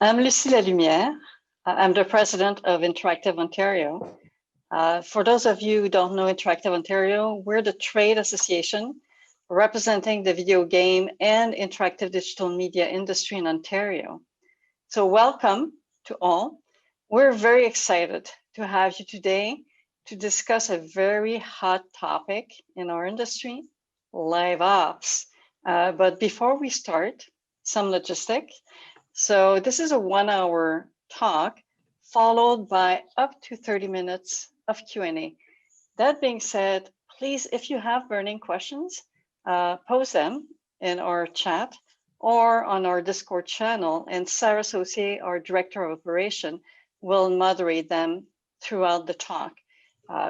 I'm Lucie Lalumière. I'm the president of Interactive Ontario. For those of you who don't know Interactive Ontario, we're the trade association representing the video game and interactive digital media industry in Ontario. So welcome to all. We're very excited to have you today to discuss a very hot topic in our industry, live ops. But before we start, some logistics. So this is a 1-hour talk followed by up to 30 minutes of Q&A. That being said, please, if you have burning questions, post them in our chat or on our Discord channel, and Sarah Saucier, our Director of Operation, will moderate them throughout the talk.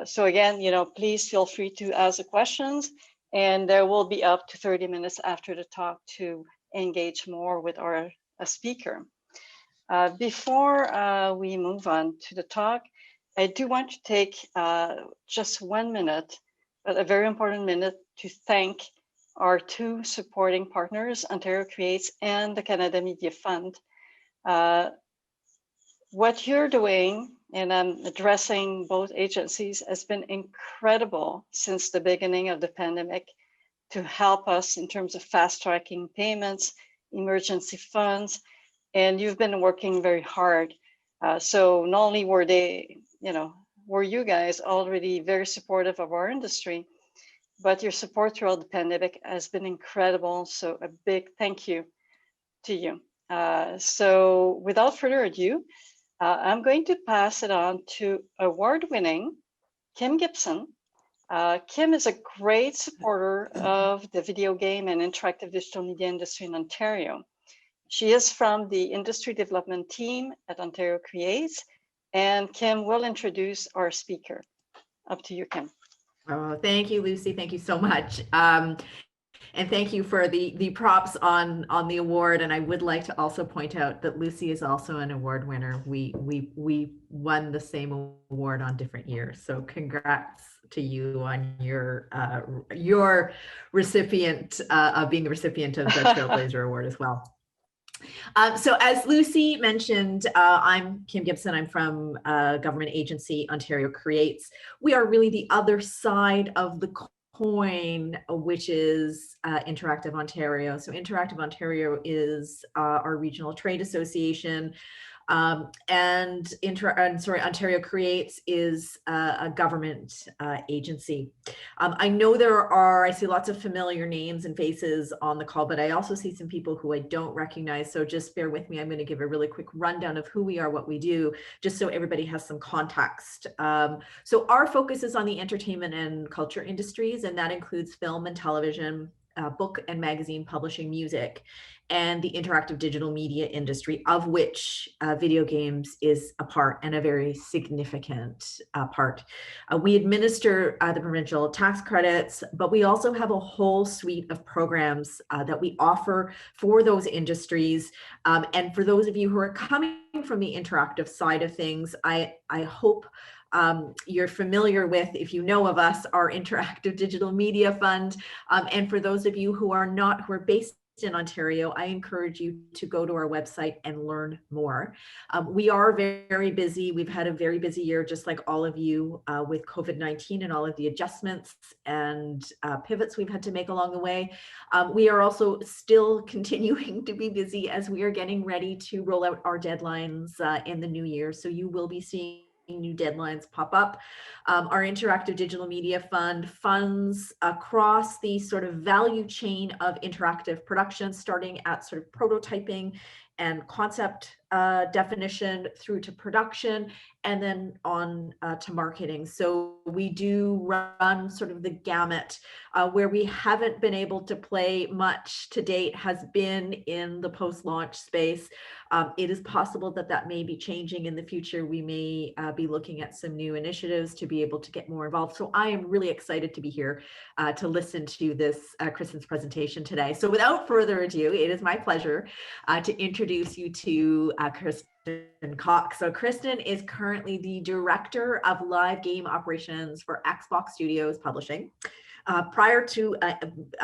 So again, please feel free to ask the questions, and there will be up to 30 minutes after the talk to engage more with our speaker. Before we move on to the talk, I do want to take just 1 minute, but a very important minute, to thank our two supporting partners, Ontario Creates and the Canada Media Fund. What you're doing, and I'm addressing both agencies, has been incredible since the beginning of the pandemic to help us in terms of fast-tracking payments, emergency funds, and you've been working very hard. So not only were they, were you guys already very supportive of our industry, but your support throughout the pandemic has been incredible. So a big thank you to you. So without further ado, I'm going to pass it on to award-winning Kim Gibson. Kim is a great supporter of the video game and interactive digital media industry in Ontario. She is from the industry development team at Ontario Creates, and Kim will introduce our speaker. Up to you, Kim. Oh, thank you, Lucy. Thank you so much. And thank you for the props on the award. And I would like to also point out that Lucy is also an award winner. We won the same award on different years. So congrats to you on your recipient of being the recipient of the Trailblazer Award as well. So as Lucy mentioned, I'm Kim Gibson. I'm from government agency Ontario Creates. We are really the other side of the coin, which is Interactive Ontario. So Interactive Ontario is our regional trade association. And Ontario Creates is a government agency. I know I see lots of familiar names and faces on the call, but I also see some people who I don't recognize. So just bear with me. I'm going to give a really quick rundown of who we are, what we do, just so everybody has some context. So our focus is on the entertainment and culture industries, and that includes film and television, book and magazine publishing, music, and the interactive digital media industry, of which video games is a part, and a very significant part. We administer the provincial tax credits, but we also have a whole suite of programs that we offer for those industries. And for those of you who are coming from the interactive side of things, I hope you're familiar with, if you know of us, our Interactive Digital Media Fund. And for those of you who are not, who are based in Ontario, I encourage you to go to our website and learn more. We are very, very busy. We've had a very busy year, just like all of you, with COVID-19 and all of the adjustments and pivots we've had to make along the way. We are also still continuing to be busy as we are getting ready to roll out our deadlines in the new year. So you will be seeing new deadlines pop up. Our Interactive Digital Media Fund funds across the sort of value chain of interactive production, starting at sort of prototyping and concept definition through to production, and then on to marketing. So we do run sort of the gamut. Where we haven't been able to play much to date has been in the post-launch space. It is possible that that may be changing in the future. We may be looking at some new initiatives to be able to get more involved. So I am really excited to be here to listen to this Kristin's presentation today. So without further ado, it is my pleasure to introduce you to Crystin Cox. So Crystin is currently the Director of Live Game Operations for Xbox Studios Publishing. Prior to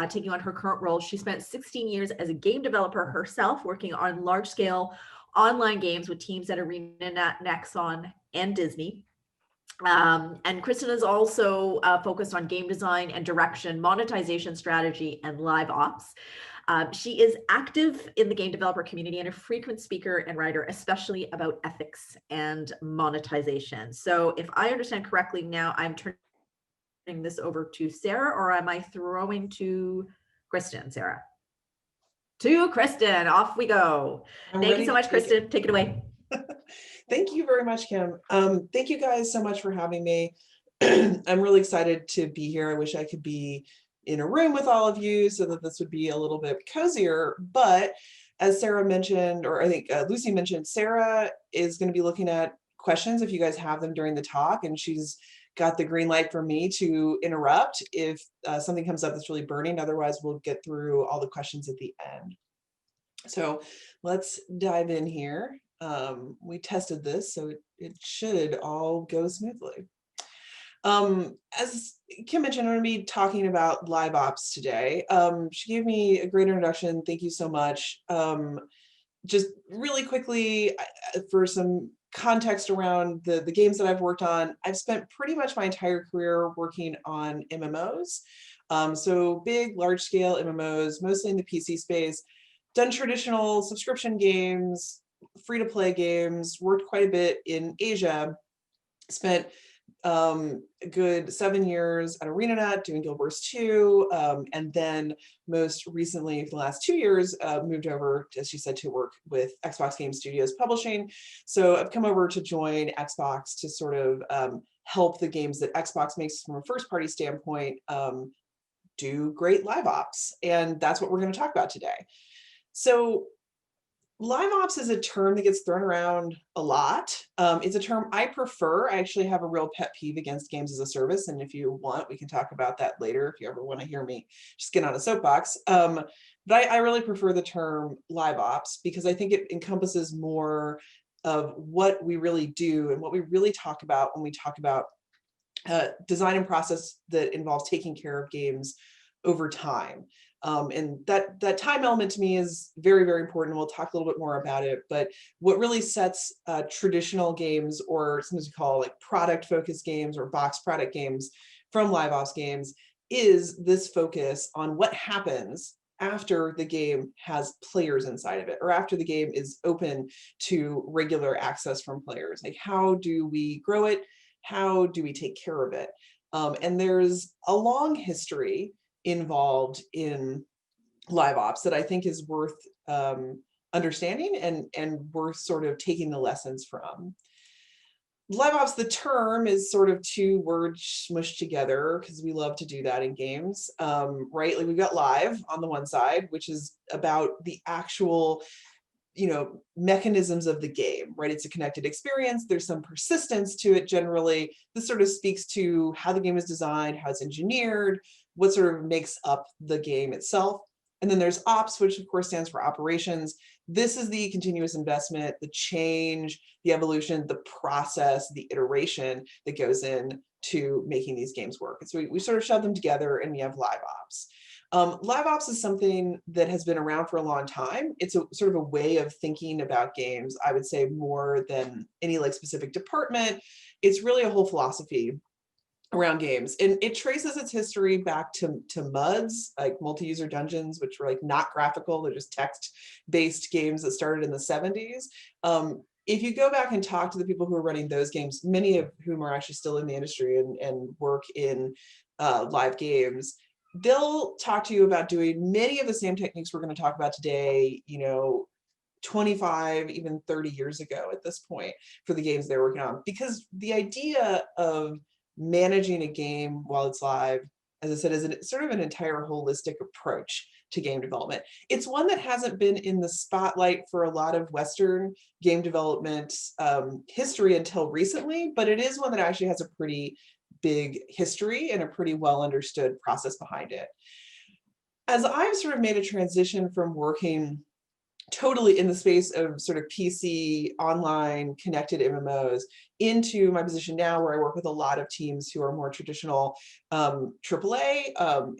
taking on her current role, she spent 16 years as a game developer herself, working on large-scale online games with teams at Arena, Nexon, and Disney. And Crystin is also focused on game design and direction, monetization strategy, and live ops. She is active in the game developer community and a frequent speaker and writer, especially about ethics and monetization. So if I understand correctly now, I'm turning this over to Sarah, or am I throwing to Crystin? Sarah. To Crystin, off we go. Thank you so much, Crystin. Take it away. Thank you very much, Kim. Thank you guys so much for having me. I'm really excited to be here. I wish I could be in a room with all of you so that this would be a little bit cozier. But as Sarah mentioned, or I think Lucy mentioned, Sarah is going to be looking at questions if you guys have them during the talk, and she's got the green light for me to interrupt if something comes up that's really burning. Otherwise, we'll get through all the questions at the end. So let's dive in here. We tested this, so it should all go smoothly. As Kim mentioned, I'm going to be talking about live ops today. She gave me a great introduction. Thank you so much. Just really quickly, for some context around the games that I've worked on, I've spent pretty much my entire career working on MMOs. So big, large scale MMOs, mostly in the PC space, done traditional subscription games, free-to-play games, worked quite a bit in Asia, spent a good 7 years at ArenaNet doing Guild Wars 2, and then most recently, for the last 2 years, moved over, as she said, to work with Xbox Game Studios Publishing. So I've come over to join Xbox to sort of help the games that Xbox makes from a first-party standpoint do great live ops, and that's what we're going to talk about today. So live ops is a term that gets thrown around a lot. It's a term I prefer. I actually have a real pet peeve against games as a service, and if you want, we can talk about that later if you ever want to hear me just get on a soapbox. But I really prefer the term live ops because I think it encompasses more of what we really do and what we really talk about when we talk about design and process that involves taking care of games over time. And that time element to me is very, very important. We'll talk a little bit more about it, but what really sets traditional games, or sometimes we call like product focused games or box product games from live ops games, is this focus on what happens after the game has players inside of it, or after the game is open to regular access from players. Like, how do we grow it? How do we take care of it? And there's a long history involved in live ops that I think is worth understanding and worth sort of taking the lessons from. Live ops, the term, is sort of two words smushed together because we love to do that in games, right? Like, we've got live on the one side, which is about the actual mechanisms of the game, right? It's a connected experience. There's some persistence to it generally. This sort of speaks to how the game is designed, how it's engineered, what sort of makes up the game itself. And then there's ops, which of course stands for operations. This is the continuous investment, the change, the evolution, the process, the iteration that goes into making these games work. And so we sort of shove them together and we have live ops. Live ops is something that has been around for a long time. It's a sort of a way of thinking about games, I would say, more than any like specific department. It's really a whole philosophy around games, and it traces its history back to MUDs, like multi-user dungeons, which were like not graphical, they're just text-based games that started in the 70s. If you go back and talk to the people who are running those games, many of whom are actually still in the industry and work in live games, they'll talk to you about doing many of the same techniques we're going to talk about today, 25, even 30 years ago at this point for the games they're working on. Because the idea of managing a game while it's live, as I said, is sort of an entire holistic approach to game development. It's one that hasn't been in the spotlight for a lot of Western game development history until recently, but it is one that actually has a pretty big history and a pretty well understood process behind it. As I've sort of made a transition from working totally in the space of sort of PC, online, connected MMOs into my position now where I work with a lot of teams who are more traditional AAA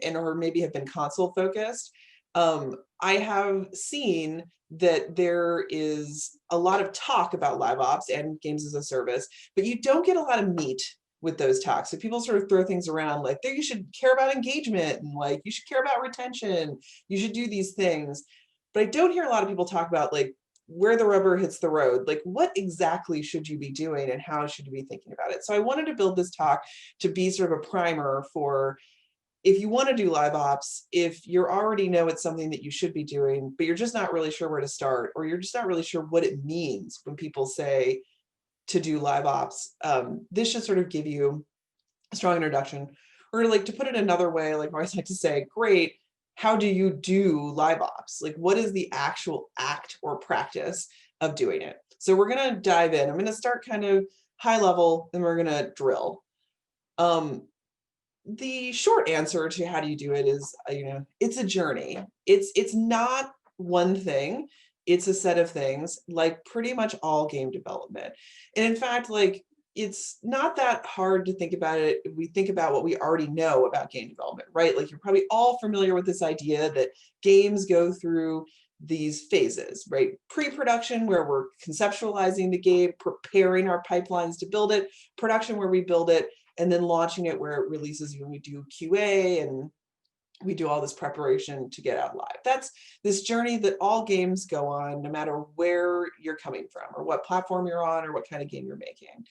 and or maybe have been console focused, I have seen that there is a lot of talk about live ops and games as a service, but you don't get a lot of meat with those talks. So people sort of throw things around like, there, you should care about engagement, and like, you should care about retention, you should do these things. But I don't hear a lot of people talk about like where the rubber hits the road, like what exactly should you be doing and how should you be thinking about it. So I wanted to build this talk to be sort of a primer for, if you want to do live ops, if you already know it's something that you should be doing, but you're just not really sure where to start, or you're just not really sure what it means when people say to do live ops, this should sort of give you a strong introduction. Or like, to put it another way, like I always like to say, great, how do you do live ops? Like, what is the actual act or practice of doing it? So we're going to dive in. I'm going to start kind of high level, then we're going to drill. The short answer to how do you do it is, it's a journey. It's not one thing. It's a set of things, like pretty much all game development. And in fact, like, it's not that hard to think about it if we think about what we already know about game development, right? Like, you're probably all familiar with this idea that games go through these phases, right? Pre-production, where we're conceptualizing the game, preparing our pipelines to build it, production, where we build it, and then launching it where it releases when we do QA and we do all this preparation to get out live. That's this journey that all games go on, no matter where you're coming from or what platform you're on or what kind of game you're making.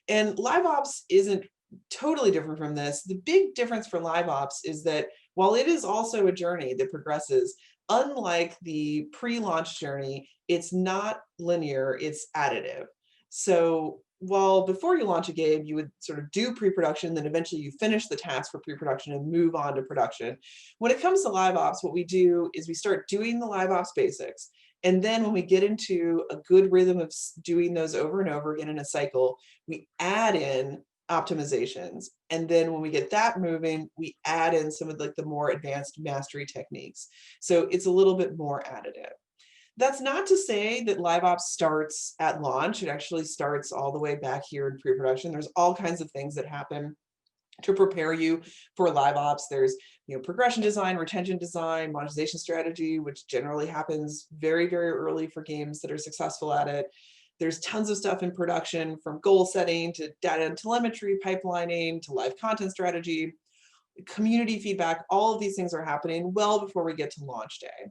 And live ops isn't totally different from this. The big difference for live ops is that while it is also a journey that progresses, unlike the pre-launch journey, it's not linear, it's additive. So while before you launch a game, you would sort of do pre-production, then eventually you finish the task for pre-production and move on to production. When it comes to live ops, what we do is we start doing the live ops basics. And then when we get into a good rhythm of doing those over and over again in a cycle, we add in optimizations. And then when we get that moving, we add in some of like the more advanced mastery techniques. So it's a little bit more additive. That's not to say that live ops starts at launch. It actually starts all the way back here in pre-production. There's all kinds of things that happen to prepare you for live ops. There's progression design, retention design, monetization strategy, which generally happens very, very early for games that are successful at it. There's tons of stuff in production, from goal setting to data and telemetry pipelining to live content strategy, community feedback. All of these things are happening well before we get to launch day.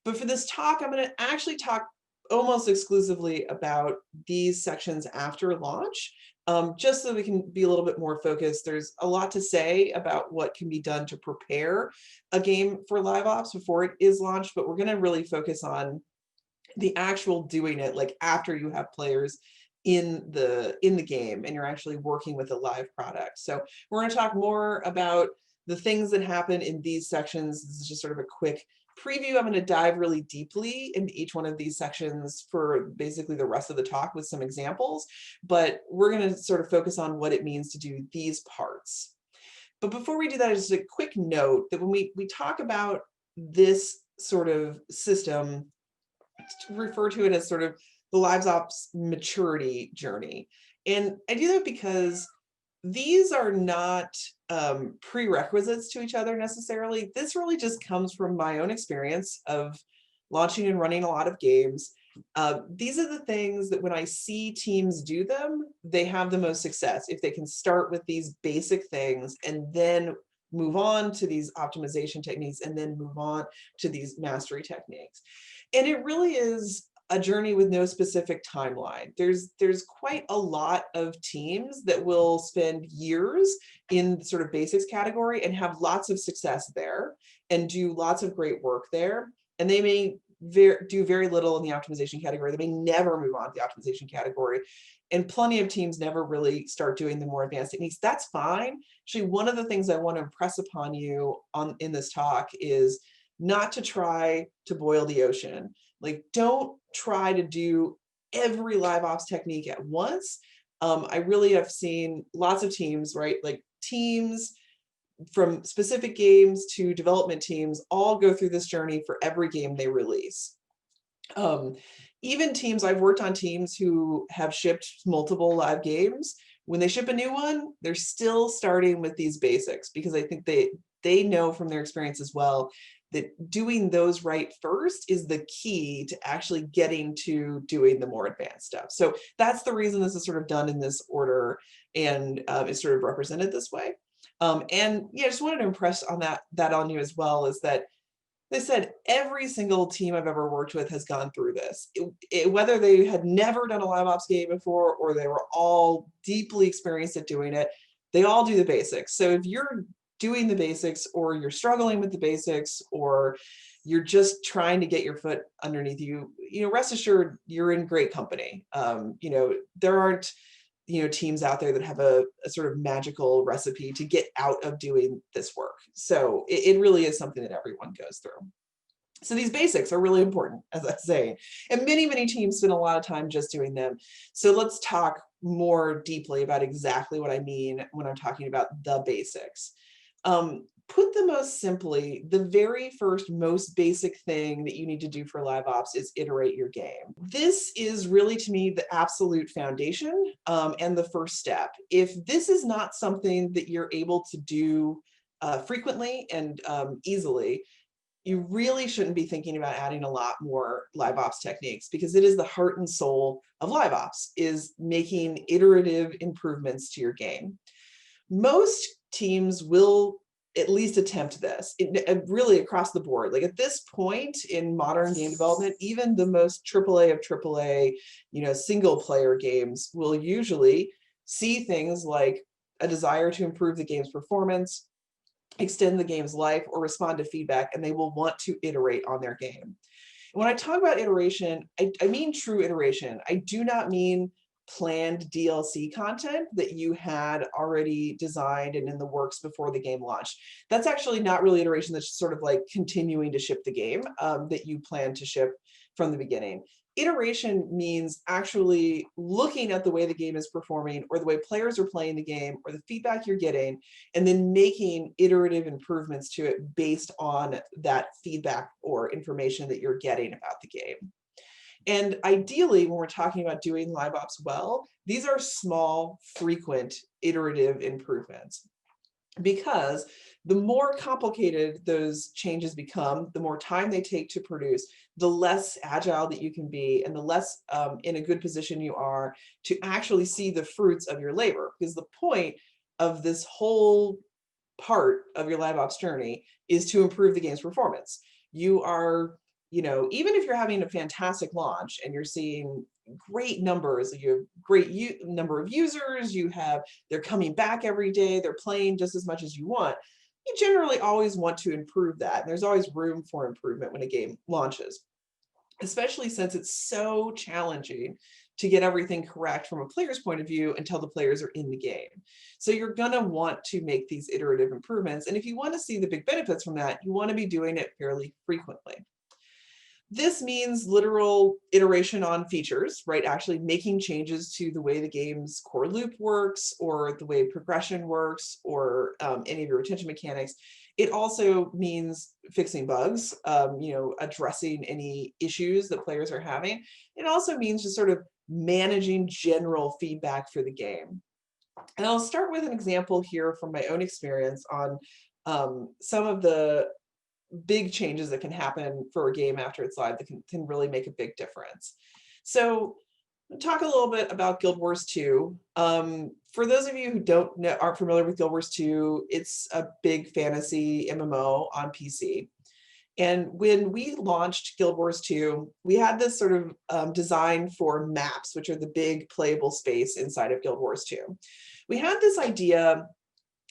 But for this talk, I'm going to actually talk almost exclusively about these sections after launch, just so we can be a little bit more focused. There's a lot to say about what can be done to prepare a game for live ops before it is launched, but we're going to really focus on the actual doing it, like after you have players in the game and you're actually working with a live product. So we're going to talk more about the things that happen in these sections. This is just sort of a quick preview. I'm going to dive really deeply into each one of these sections for basically the rest of the talk with some examples, but we're going to sort of focus on what it means to do these parts. But before we do that, just a quick note that when we talk about this sort of system, refer to it as sort of the live ops maturity journey. And I do that because these are not prerequisites to each other necessarily. This really just comes from my own experience of launching and running a lot of games. These are the things that when I see teams do them, they have the most success. If they can start with these basic things and then move on to these optimization techniques and then move on to these mastery techniques. And it really is a journey with no specific timeline. There's quite a lot of teams that will spend years in sort of basics category and have lots of success there and do lots of great work there. And they may do very little in the optimization category. They may never move on to the optimization category. And plenty of teams never really start doing the more advanced techniques. That's fine. Actually, one of the things I want to impress upon you in this talk is not to try to boil the ocean. Like, don't try to do every live ops technique at once. I really have seen lots of teams, right? Like teams from specific games to development teams all go through this journey for every game they release. Even teams, I've worked on teams who have shipped multiple live games. When they ship a new one, they're still starting with these basics because I think they know from their experience as well that doing those right first is the key to actually getting to doing the more advanced stuff. So that's the reason this is sort of done in this order and is sort of represented this way. And yeah, I just wanted to impress on that on you as well, is that they said every single team I've ever worked with has gone through this. Whether they had never done a live ops game before or they were all deeply experienced at doing it, they all do the basics. So if you're doing the basics, or you're struggling with the basics, or you're just trying to get your foot underneath you, rest assured you're in great company. There aren't teams out there that have a sort of magical recipe to get out of doing this work. So it really is something that everyone goes through. So these basics are really important, as I say, and many teams spend a lot of time just doing them. So let's talk more deeply about exactly what I mean when I'm talking about the basics. Put the most simply, the very first most basic thing that you need to do for live ops is iterate your game. This is really, to me, the absolute foundation and the first step. If this is not something that you're able to do frequently and easily, you really shouldn't be thinking about adding a lot more live ops techniques, because it is the heart and soul of live ops, is making iterative improvements to your game. Most teams will at least attempt this, really across the board. Like at this point in modern game development, even the most AAA of AAA, single player games will usually see things like a desire to improve the game's performance, extend the game's life, or respond to feedback, and they will want to iterate on their game. When I talk about iteration, I mean true iteration. I do not mean planned DLC content that you had already designed and in the works before the game launched. That's actually not really iteration. That's sort of like continuing to ship the game that you plan to ship from the beginning. Iteration means actually looking at the way the game is performing, or the way players are playing the game, or the feedback you're getting, and then making iterative improvements to it based on that feedback or information that you're getting about the game. And ideally, when we're talking about doing live ops well, these are small, frequent, iterative improvements. Because the more complicated those changes become, the more time they take to produce, the less agile that you can be, and the less in a good position you are to actually see the fruits of your labor. Because the point of this whole part of your live ops journey is to improve the game's performance. You are, even if you're having a fantastic launch and you're seeing great numbers, you have great number of users, they're coming back every day, they're playing just as much as you want, you generally always want to improve that. And there's always room for improvement when a game launches, especially since it's so challenging to get everything correct from a player's point of view until the players are in the game. So you're gonna want to make these iterative improvements. And if you want to see the big benefits from that, you want to be doing it fairly frequently. This means literal iteration on features, right? Actually making changes to the way the game's core loop works, or the way progression works, or any of your retention mechanics. It also means fixing bugs, addressing any issues that players are having. It also means just sort of managing general feedback for the game. And I'll start with an example here from my own experience on some of the big changes that can happen for a game after it's live that can really make a big difference. So talk a little bit about Guild Wars 2. For those of you who aren't familiar with Guild Wars 2, it's a big fantasy MMO on PC. And when we launched Guild Wars 2, we had this sort of design for maps, which are the big playable space inside of Guild Wars 2. We had this idea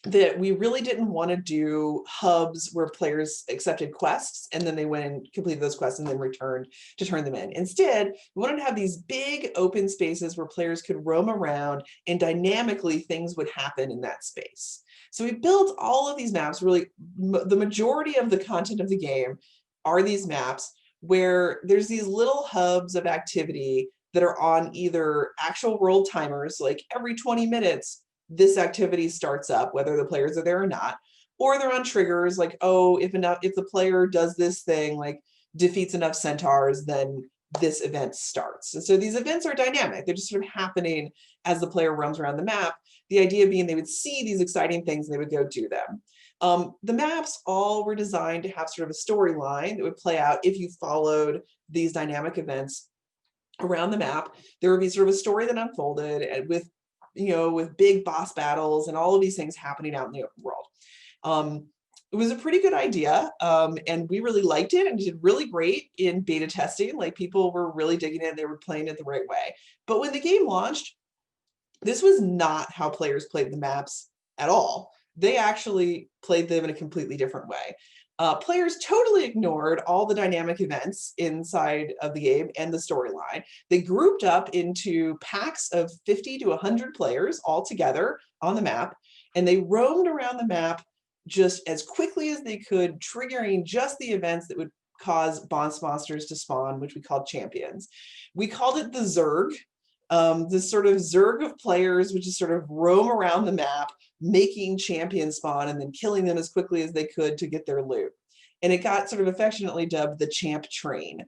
that we really didn't want to do hubs where players accepted quests and then they went and completed those quests and then returned to turn them in. Instead, we wanted to have these big open spaces where players could roam around and dynamically things would happen in that space. So we built all of these maps. Really, the majority of the content of the game are these maps where there's these little hubs of activity that are on either actual world timers, like every 20 minutes, this activity starts up, whether the players are there or not, or they're on triggers like, oh, if the player does this thing, like defeats enough centaurs, then this event starts. And so these events are dynamic. They're just sort of happening as the player roams around the map. The idea being they would see these exciting things and they would go do them. The maps all were designed to have sort of a storyline that would play out if you followed these dynamic events around the map. There would be sort of a story that unfolded and with, with big boss battles and all of these things happening out in the open world. It was a pretty good idea, and we really liked it and did really great in beta testing. Like, people were really digging it, they were playing it the right way. But when the game launched, this was not how players played the maps at all. They actually played them in a completely different way. Players totally ignored all the dynamic events inside of the game and the storyline. They grouped up into packs of 50 to 100 players all together on the map, and they roamed around the map just as quickly as they could, triggering just the events that would cause boss monsters to spawn, which we called champions. We called it the Zerg, this sort of Zerg of players, which is sort of roam around the map, making champions spawn and then killing them as quickly as they could to get their loot. And it got sort of affectionately dubbed the champ train.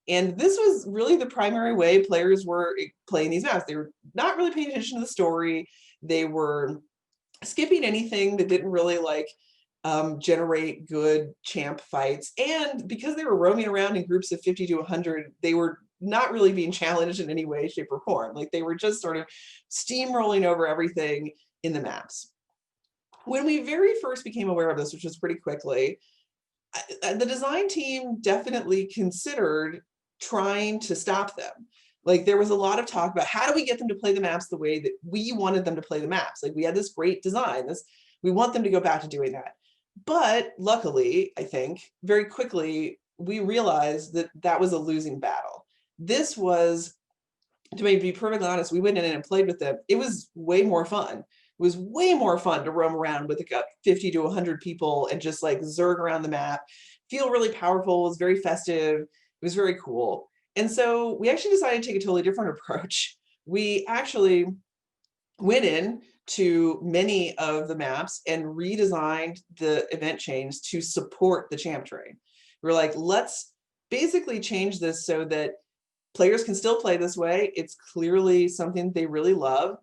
And this was really the primary way players were playing these maps. They were not really paying attention to the story. They were skipping anything that didn't really generate good champ fights. And because they were roaming around in groups of 50 to 100, they were not really being challenged in any way, shape, or form. Like, they were just sort of steamrolling over everything in the maps. When we very first became aware of this, which was pretty quickly, the design team definitely considered trying to stop them. Like, there was a lot of talk about how do we get them to play the maps the way that we wanted them to play the maps. Like, we had this great design, we want them to go back to doing that. But luckily, I think, very quickly, we realized that that was a losing battle. This was, to be perfectly honest, we went in and played with them. It was way more fun. It was way more fun to roam around with 50 to 100 people and just like zerg around the map, feel really powerful. It was very festive. It was very cool. And so we actually decided to take a totally different approach. We actually went in to many of the maps and redesigned the event chains to support the champ train. We're like, let's basically change this so that players can still play this way. It's clearly something they really love.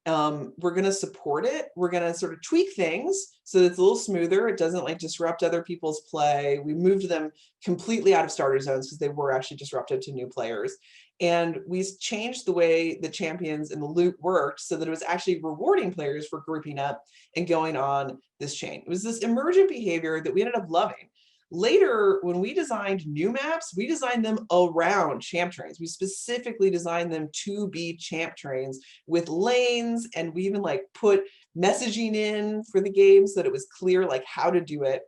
We're going to support it. We're going to sort of tweak things so that it's a little smoother. It doesn't disrupt other people's play. We moved them completely out of starter zones because they were actually disruptive to new players. And we changed the way the champions and the loot worked so that it was actually rewarding players for grouping up and going on this chain. It was this emergent behavior that we ended up loving. Later, when we designed new maps, we designed them around champ trains. We specifically designed them to be champ trains with lanes, and we even put messaging in for the game so that it was clear how to do it.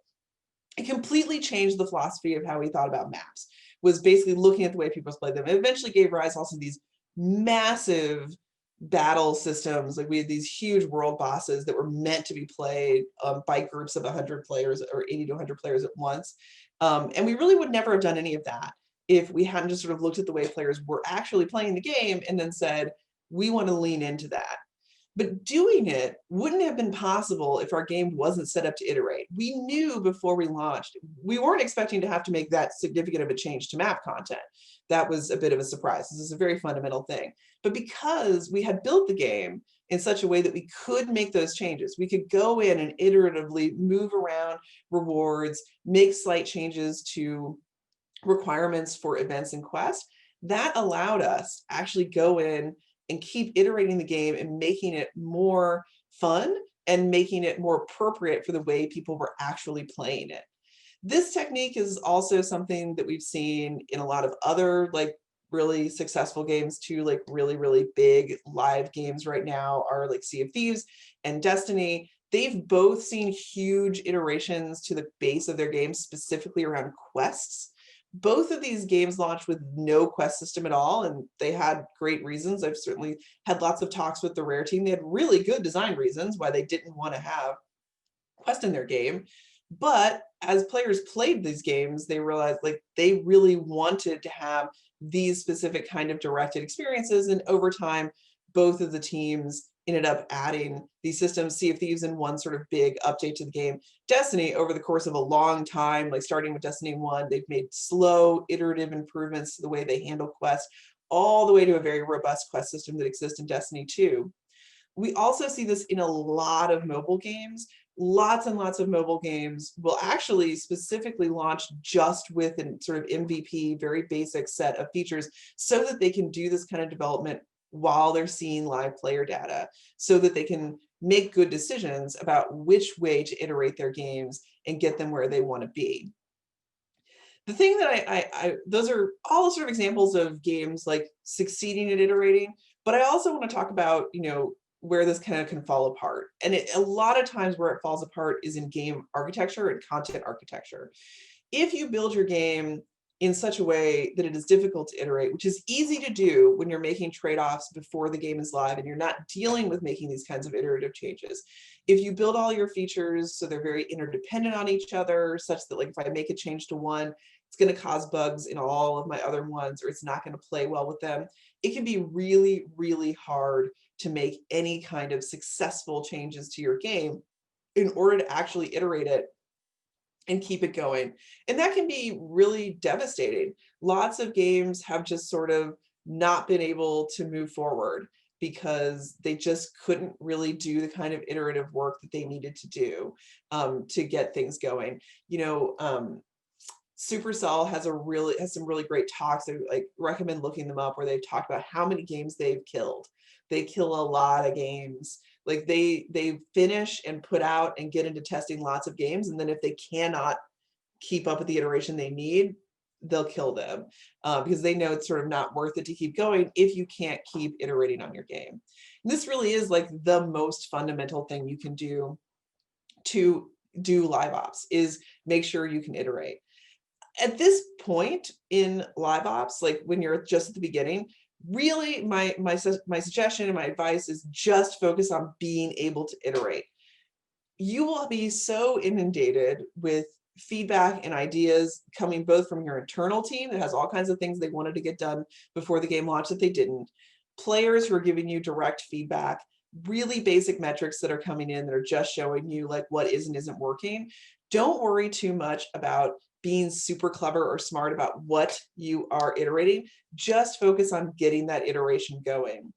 It completely changed the philosophy of how we thought about maps, was basically looking at the way people play them. It eventually gave rise also to these massive battle systems. We had these huge world bosses that were meant to be played by groups of 100 players or 80 to 100 players at once. And we really would never have done any of that if we hadn't just sort of looked at the way players were actually playing the game and then said, we want to lean into that. But doing it wouldn't have been possible if our game wasn't set up to iterate. We knew before we launched, we weren't expecting to have to make that significant of a change to map content. That was a bit of a surprise. This is a very fundamental thing. But because we had built the game in such a way that we could make those changes, we could go in and iteratively move around rewards, make slight changes to requirements for events and quests, that allowed us to actually go in and keep iterating the game and making it more fun and making it more appropriate for the way people were actually playing it. This technique is also something that we've seen in a lot of other really successful games too, really, really big live games right now are Sea of Thieves and Destiny. They've both seen huge iterations to the base of their games, specifically around quests. Both of these games launched with no quest system at all, and they had great reasons. I've certainly had lots of talks with the Rare team. They had really good design reasons why they didn't want to have quest in their game. But as players played these games, they realized they really wanted to have these specific kind of directed experiences. And over time, both of the teams ended up adding these systems. Sea of Thieves in one sort of big update to the game. Destiny, over the course of a long time, starting with Destiny 1, they've made slow, iterative improvements to the way they handle quests, all the way to a very robust quest system that exists in Destiny 2. We also see this in a lot of mobile games lots and lots of mobile games will actually specifically launch just with a sort of MVP, very basic set of features so that they can do this kind of development while they're seeing live player data, so that they can make good decisions about which way to iterate their games and get them where they want to be. The thing that those are all sort of examples of games like succeeding at iterating, but I also want to talk about, where this kind of can fall apart. And a lot of times where it falls apart is in game architecture and content architecture. If you build your game in such a way that it is difficult to iterate, which is easy to do when you're making trade-offs before the game is live and you're not dealing with making these kinds of iterative changes. If you build all your features so they're very interdependent on each other, such that like if I make a change to one, it's going to cause bugs in all of my other ones, or it's not going to play well with them, it can be really, really hard to make any kind of successful changes to your game in order to actually iterate it and keep it going. And that can be really devastating. Lots of games have just sort of not been able to move forward because they just couldn't really do the kind of iterative work that they needed to do to get things going. Supercell has some really great talks. I like recommend looking them up, where they've talked about how many games they've killed. They kill a lot of games. Like they finish and put out and get into testing lots of games, and then if they cannot keep up with the iteration they need, they'll kill them because they know it's sort of not worth it to keep going if you can't keep iterating on your game. And this really is like the most fundamental thing you can do to do live ops, is make sure you can iterate. At this point in live ops, like when you're just at the beginning, really my suggestion and my advice is just focus on being able to iterate. You will be so inundated with feedback and ideas coming both from your internal team that has all kinds of things they wanted to get done before the game launched that they didn't, players who are giving you direct feedback, really basic metrics that are coming in that are just showing you like what is and isn't working. Don't worry too much about being super clever or smart about what you are iterating. Just focus on getting that iteration going.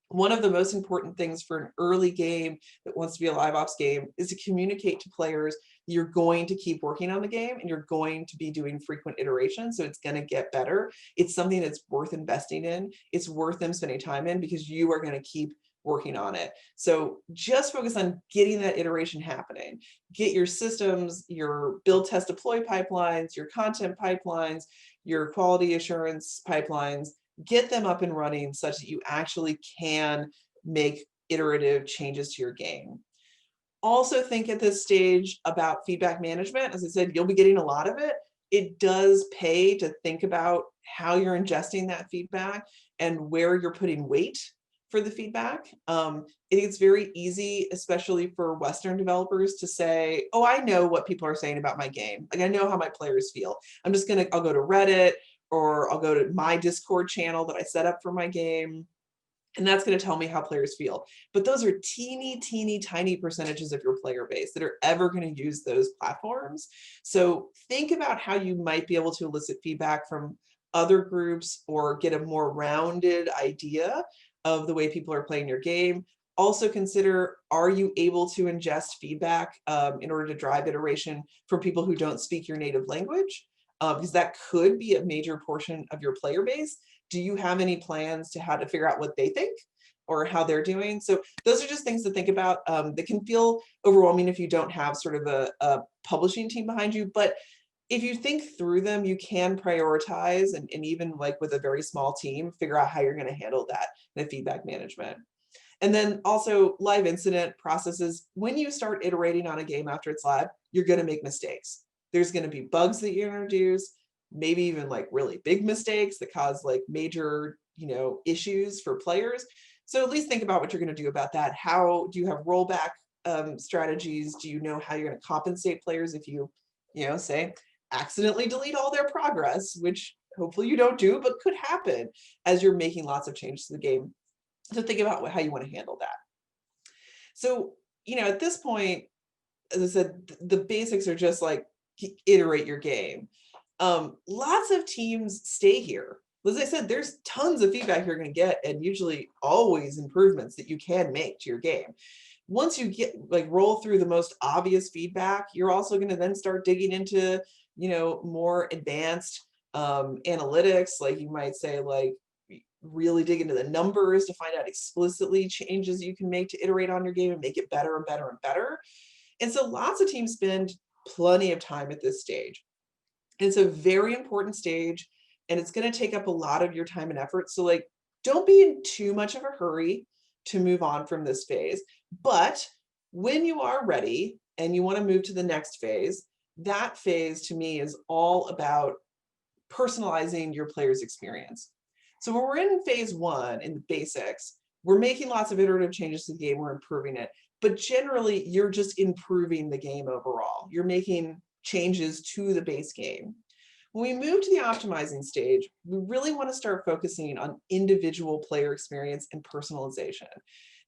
One of the most important things for an early game that wants to be a live ops game is to communicate to players you're going to keep working on the game and you're going to be doing frequent iterations, so it's going to get better. It's something that's worth investing in. It's worth them spending time in because you are going to keep working on it. So just focus on getting that iteration happening. Get your systems, your build, test, deploy pipelines, your content pipelines, your quality assurance pipelines, get them up and running such that you actually can make iterative changes to your game. Also think at this stage about feedback management. As I said, you'll be getting a lot of it. It does pay to think about how you're ingesting that feedback and where you're putting weight for the feedback. It's very easy, especially for Western developers, to say, oh, I know what people are saying about my game. Like I know how my players feel. I'll go to Reddit, or I'll go to my Discord channel that I set up for my game, and that's going to tell me how players feel. But those are teeny, teeny, tiny percentages of your player base that are ever going to use those platforms. So think about how you might be able to elicit feedback from other groups or get a more rounded idea of the way people are playing your game. Also consider, are you able to ingest feedback in order to drive iteration from people who don't speak your native language? Because that could be a major portion of your player base. Do you have any plans to how to figure out what they think or how they're doing? So those are just things to think about that can feel overwhelming if you don't have sort of a publishing team behind you. But if you think through them, you can prioritize and even like with a very small team, figure out how you're going to handle that in the feedback management. And then also live incident processes. When you start iterating on a game after it's live, you're going to make mistakes. There's going to be bugs that you introduce, maybe even like really big mistakes that cause like major, issues for players. So at least think about what you're going to do about that. How do you have rollback strategies? Do you know how you're going to compensate players if you, say accidentally delete all their progress, which hopefully you don't do, but could happen as you're making lots of changes to the game. So think about how you want to handle that. So, at this point, as I said, the basics are just like iterate your game. Lots of teams stay here. As I said, there's tons of feedback you're going to get and usually always improvements that you can make to your game. once you get like roll through the most obvious feedback, you're also going to then start digging into, you know, more advanced analytics. Like you might say, like, really dig into the numbers to find out explicitly changes you can make to iterate on your game and make it better and better and better. And so lots of teams spend plenty of time at this stage. And it's a very important stage, and it's going to take up a lot of your time and effort. So like, don't be in too much of a hurry to move on from this phase. But when you are ready and you want to move to the next phase, that phase to me is all about personalizing your player's experience. So when we're in phase one, in the basics, we're making lots of iterative changes to the game, we're improving it. But generally, you're just improving the game overall. You're making changes to the base game. When we move to the optimizing stage, we really want to start focusing on individual player experience and personalization.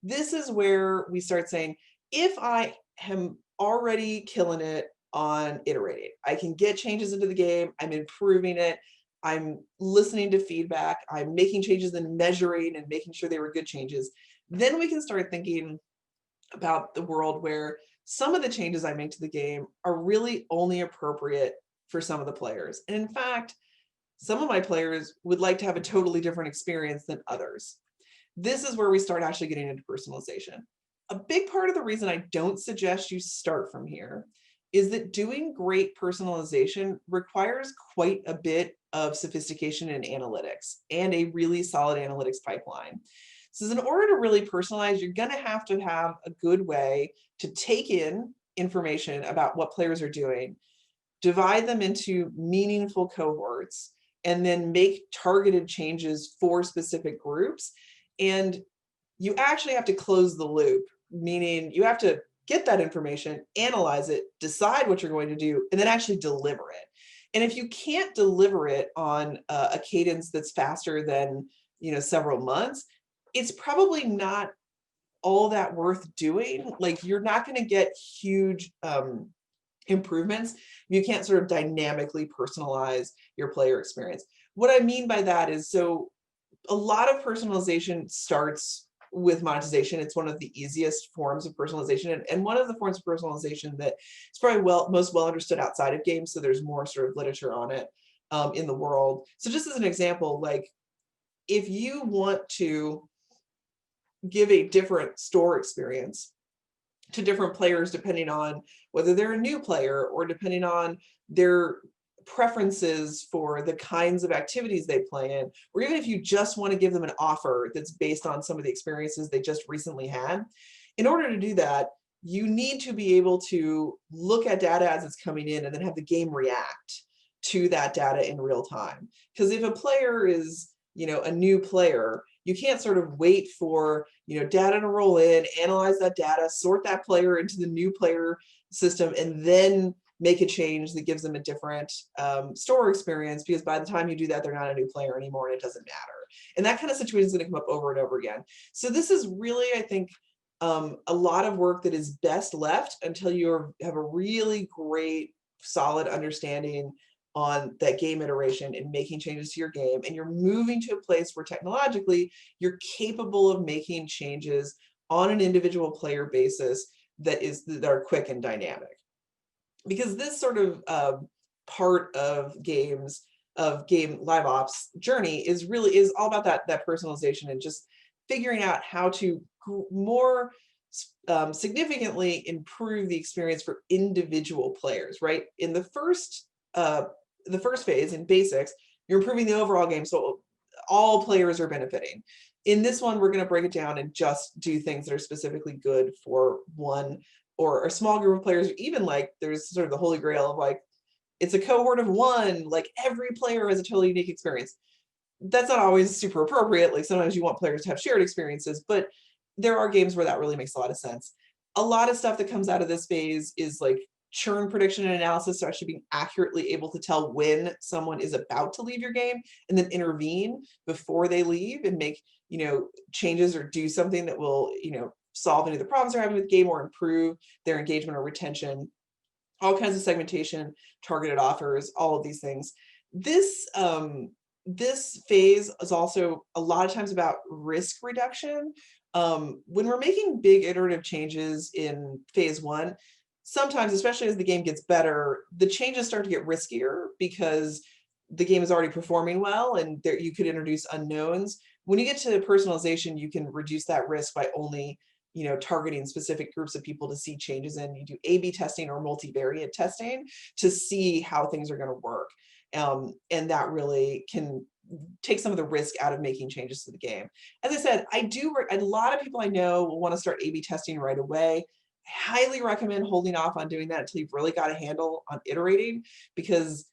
This is where we start saying, if I am already killing it on iterating, I can get changes into the game, I'm improving it, I'm listening to feedback, I'm making changes and measuring and making sure they were good changes, then we can start thinking about the world where some of the changes I make to the game are really only appropriate for some of the players. And in fact, some of my players would like to have a totally different experience than others. This is where we start actually getting into personalization. A big part of the reason I don't suggest you start from here is that doing great personalization requires quite a bit of sophistication in analytics and a really solid analytics pipeline. So in order to really personalize, you're going to have a good way to take in information about what players are doing, divide them into meaningful cohorts, and then make targeted changes for specific groups. And you actually have to close the loop, meaning you have to get that information, analyze it, decide what you're going to do, and then actually deliver it. And if you can't deliver it on a cadence that's faster than, you know, several months, it's probably not all that worth doing. Like, you're not going to get huge improvements if you can't sort of dynamically personalize your player experience. What I mean by that is, so a lot of personalization starts with monetization. It's one of the easiest forms of personalization, and one of the forms of personalization that is probably most well understood outside of games. So there's more sort of literature on it in the world. So just as an example, like if you want to give a different store experience to different players, depending on whether they're a new player or depending on their preferences for the kinds of activities they play in, or even if you just want to give them an offer that's based on some of the experiences they just recently had. In order to do that, you need to be able to look at data as it's coming in and then have the game react to that data in real time. Because if a player is, you know, a new player, you can't sort of wait for, you know, data to roll in, analyze that data, sort that player into the new player system, and then make a change that gives them a different store experience, because by the time you do that, they're not a new player anymore and it doesn't matter. And that kind of situation is going to come up over and over again. So this is really, I think, a lot of work that is best left until you have a really great, solid understanding on that game iteration and making changes to your game, and you're moving to a place where technologically you're capable of making changes on an individual player basis that are quick and dynamic. Because this sort of part of game live ops journey is all about that personalization and just figuring out how to more significantly improve the experience for individual players, right? In the first phase, in basics, you're improving the overall game, so all players are benefiting. In this one, we're going to break it down and just do things that are specifically good for one or a small group of players. Even like there's sort of the holy grail of like, it's a cohort of one, like every player has a totally unique experience. That's not always super appropriate. Like sometimes you want players to have shared experiences, but there are games where that really makes a lot of sense. A lot of stuff that comes out of this phase is like churn prediction and analysis, so actually being accurately able to tell when someone is about to leave your game and then intervene before they leave and make, you know, changes or do something that will, you know, solve any of the problems they're having with the game or improve their engagement or retention. All kinds of segmentation, targeted offers, all of these things. This this phase is also a lot of times about risk reduction. When we're making big iterative changes in phase one, sometimes, especially as the game gets better, the changes start to get riskier because the game is already performing well and there you could introduce unknowns. When you get to personalization, you can reduce that risk by only targeting specific groups of people to see changes in. You do A/B testing or multivariate testing to see how things are going to work. And that really can take some of the risk out of making changes to the game. As I said, a lot of people I know will want to start A/B testing right away. I highly recommend holding off on doing that until you've really got a handle on iterating, because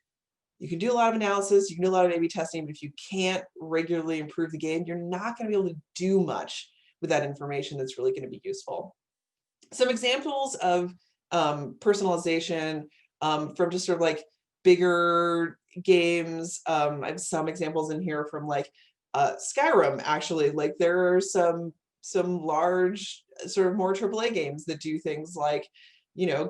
you can do a lot of analysis, you can do a lot of A/B testing, but if you can't regularly improve the game, you're not going to be able to do much with that information that's really going to be useful. Some examples of personalization from just sort of like bigger games. I have some examples in here from like Skyrim, actually. Like there are some large sort of more AAA games that do things like,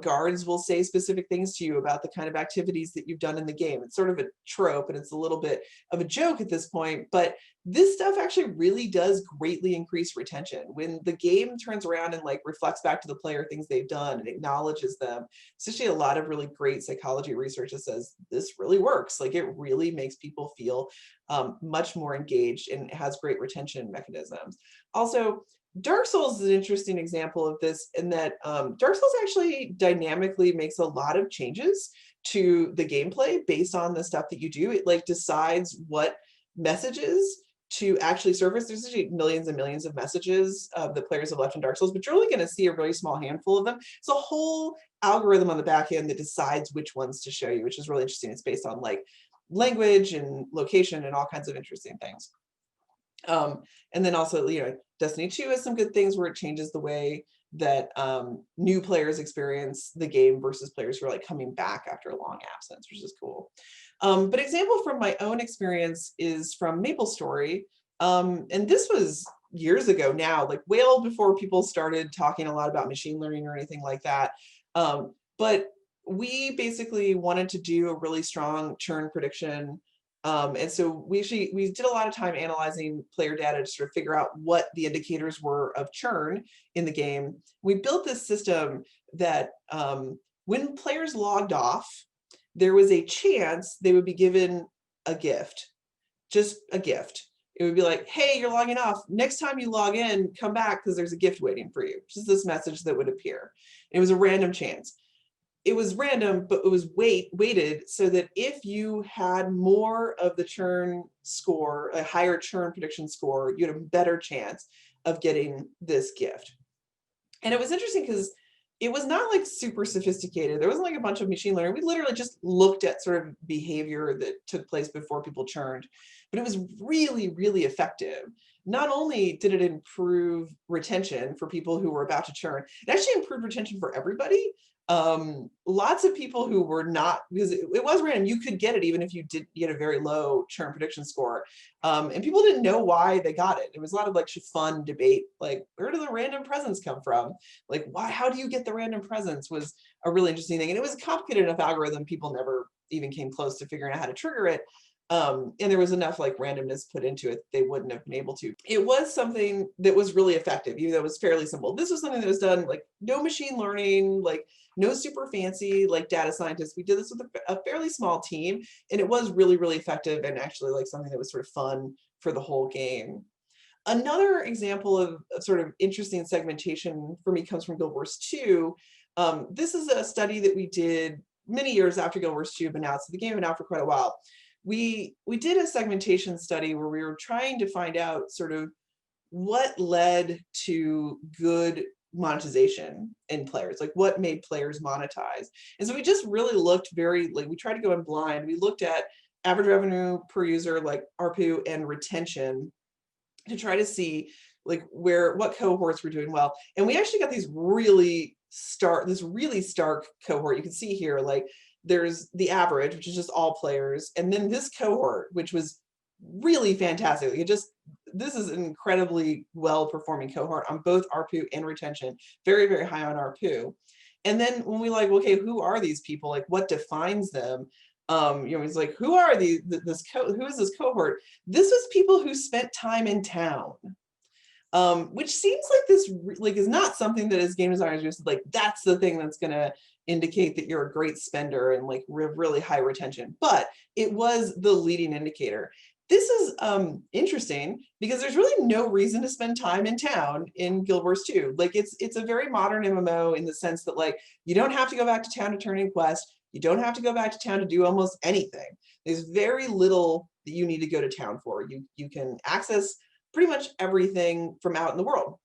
guards will say specific things to you about the kind of activities that you've done in the game. It's sort of a trope and it's a little bit of a joke at this point, but this stuff actually really does greatly increase retention. When the game turns around and like reflects back to the player things they've done and acknowledges them, it's actually a lot of really great psychology research that says this really works. Like it really makes people feel much more engaged and has great retention mechanisms. Also, Dark Souls is an interesting example of this in that Dark Souls actually dynamically makes a lot of changes to the gameplay based on the stuff that you do. It like decides what messages to actually surface. There's actually millions and millions of messages that players have left in Dark Souls, but you're only going to see a really small handful of them. It's a whole algorithm on the back end that decides which ones to show you, which is really interesting. It's based on like language and location and all kinds of interesting things. And then also, Destiny 2 has some good things where it changes the way that new players experience the game versus players who are like coming back after a long absence, which is cool. But example from my own experience is from Maplestory. And this was years ago now, like well before people started talking a lot about machine learning or anything like that. But we basically wanted to do a really strong churn prediction. And so we did a lot of time analyzing player data to sort of figure out what the indicators were of churn in the game. We built this system that when players logged off, there was a chance they would be given a gift, just a gift. It would be like, hey, you're logging off. Next time you log in, come back because there's a gift waiting for you. Just this message that would appear. It was a random chance. It was random, but it was weighted so that if you had more of the churn score, a higher churn prediction score, you had a better chance of getting this gift. And it was interesting because it was not like super sophisticated. There wasn't like a bunch of machine learning. We literally just looked at sort of behavior that took place before people churned, but it was really, really effective. Not only did it improve retention for people who were about to churn, it actually improved retention for everybody. Lots of people who were not, because it was random, you could get it even if you did get a very low churn prediction score. And people didn't know why they got it. It was a lot of like fun debate, like where do the random presents come from? Like why, how do you get the random presents was a really interesting thing. And it was a complicated enough algorithm, people never even came close to figuring out how to trigger it. And there was enough like randomness put into it, they wouldn't have been able to. It was something that was really effective, even though it was fairly simple. This was something that was done like no machine learning, like no super fancy like data scientists. We did this with a fairly small team, and it was really, really effective and actually like something that was sort of fun for the whole game. Another example of sort of interesting segmentation for me comes from Guild Wars 2. This is a study that we did many years after Guild Wars 2 had been out, so the game had been out for quite a while. We did a segmentation study where we were trying to find out sort of what led to good monetization in players, like what made players monetize. And so we just really looked we tried to go in blind. We looked at average revenue per user, like ARPU, and retention to try to see like what cohorts were doing well. And we actually got this really stark cohort. You can see here, like there's the average, which is just all players, and then this cohort, which was really fantastic. This is an incredibly well-performing cohort on both ARPU and retention, very, very high on ARPU. And then when we like, okay, who are these people? Like what defines them? He's like, who are these, who is this cohort? This was people who spent time in town. Which seems like this is not something that as game designers just like, that's the thing that's gonna indicate that you're a great spender and like really high retention, but it was the leading indicator. This is interesting because there's really no reason to spend time in town in Guild Wars 2. Like it's a very modern MMO in the sense that like you don't have to go back to town to turn in quests. You don't have to go back to town to do almost anything. There's very little that you need to go to town for. You can access pretty much everything from out in the world.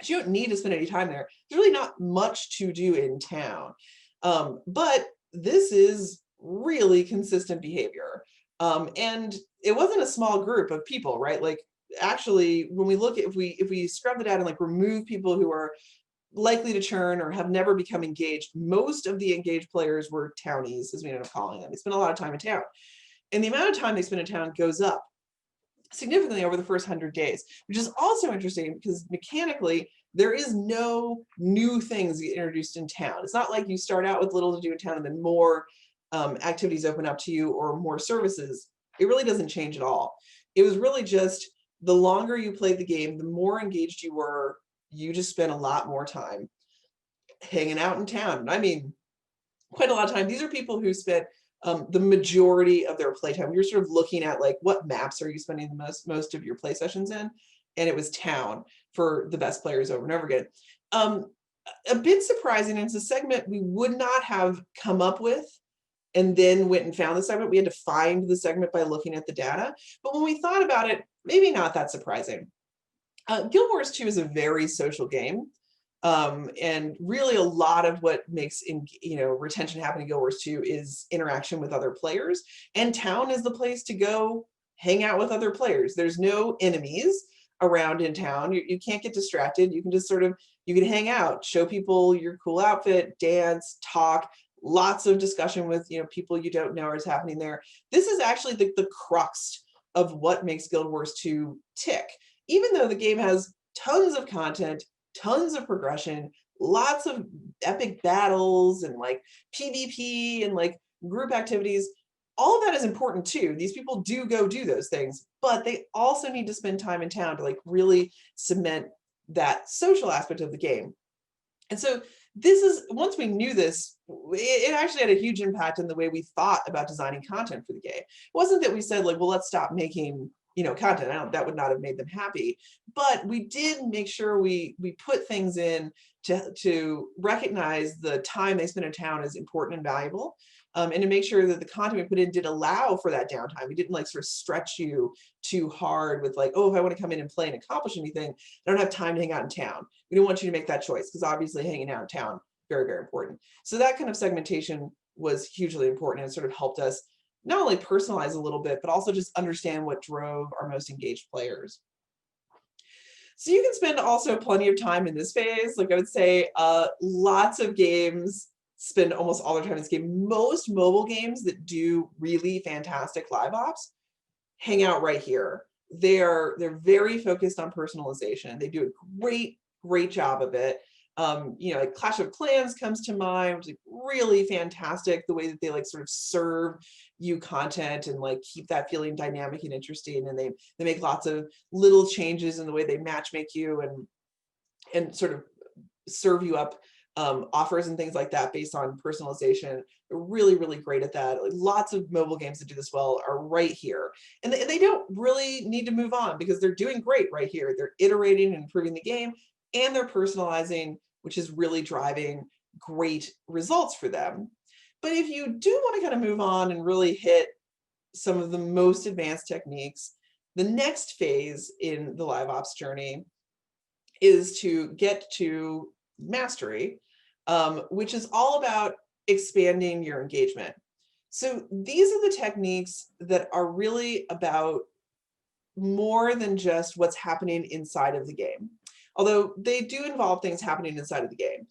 So you don't need to spend any time there. There's really not much to do in town. But this is really consistent behavior. And it wasn't a small group of people, right? Like actually, when we look at, if we scrub the data and like remove people who are likely to churn or have never become engaged, most of the engaged players were townies, as we end up calling them. They spend a lot of time in town. And the amount of time they spend in town goes up significantly over the first 100 days, which is also interesting because mechanically, there is no new things get introduced in town. It's not like you start out with little to do in town and then more activities open up to you or more services. It really doesn't change at all. It was really just the longer you played the game, the more engaged you were, you just spent a lot more time hanging out in town. I mean, quite a lot of time. These are people who spent the majority of their playtime. You're sort of looking at like, what maps are you spending the most of your play sessions in? And it was town for the best players over and over again. A bit surprising, and it's a segment we would not have come up with and then went and found the segment. We had to find the segment by looking at the data. But when we thought about it, maybe not that surprising. Guild Wars 2 is a very social game. And really a lot of what makes retention happen in Guild Wars 2 is interaction with other players, and town is the place to go hang out with other players. There's no enemies around in town. You can't get distracted. You can just you can hang out, show people your cool outfit, dance, talk, lots of discussion with people you don't know is happening there. This is actually the crux of what makes Guild Wars 2 tick. Even though the game has tons of content, tons of progression, lots of epic battles and like PvP and like group activities. All of that is important too. These people do go do those things, but they also need to spend time in town to like really cement that social aspect of the game. And so this is, once we knew this, it actually had a huge impact in the way we thought about designing content for the game. It wasn't that we said like, well, let's stop making content. That would not have made them happy, but we did make sure we put things in to recognize the time they spend in town as important and valuable, and to make sure that the content we put in did allow for that downtime. We didn't like sort of stretch you too hard with like, oh, if I want to come in and play and accomplish anything, I don't have time to hang out in town. We don't want you to make that choice because obviously hanging out in town, very, very important. So that kind of segmentation was hugely important and sort of helped us not only personalize a little bit, but also just understand what drove our most engaged players. So you can spend also plenty of time in this phase. Like I would say, lots of games spend almost all their time in this game. Most mobile games that do really fantastic live ops hang out right here. They're very focused on personalization. They do a great job of it. Like Clash of Clans comes to mind, which is really fantastic, the way that they like sort of serve you content and like keep that feeling dynamic and interesting, and they make lots of little changes in the way they matchmake you and sort of serve you up offers and things like that based on personalization. They're really great at that. Like, lots of mobile games that do this well are right here, and they don't really need to move on because they're doing great right here. They're iterating and improving the game, and they're personalizing, which is really driving great results for them. But if you do want to kind of move on and really hit some of the most advanced techniques, the next phase in the live ops journey is to get to mastery, which is all about expanding your engagement. So these are the techniques that are really about more than just what's happening inside of the game. Although they do involve things happening inside of the game,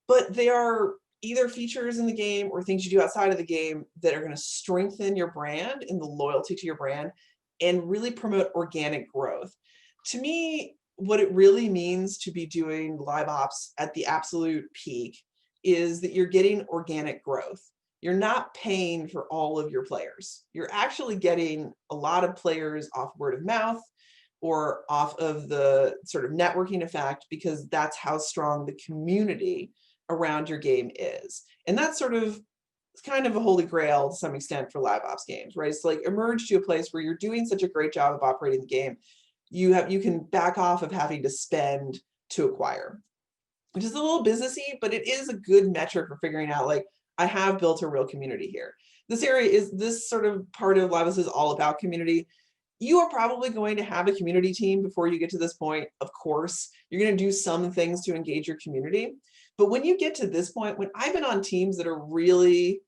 but they are either features in the game or things you do outside of the game that are going to strengthen your brand and the loyalty to your brand and really promote organic growth. To me, what it really means to be doing live ops at the absolute peak is that you're getting organic growth. you're not paying for all of your players. You're actually getting a lot of players off word of mouth or off of the sort of networking effect, because that's how strong the community around your game is. And that's sort of, it's kind of a holy grail to some extent for live ops games, right? It's like emerge to a place where you're doing such a great job of operating the game, you can back off of having to spend to acquire, which is a little businessy, but it is a good metric for figuring out, like, I have built a real community here. This sort of part of live ops is all about community. You are probably going to have a community team before you get to this point. Of course, you're going to do some things to engage your community. But when you get to this point, when I've been on teams that are really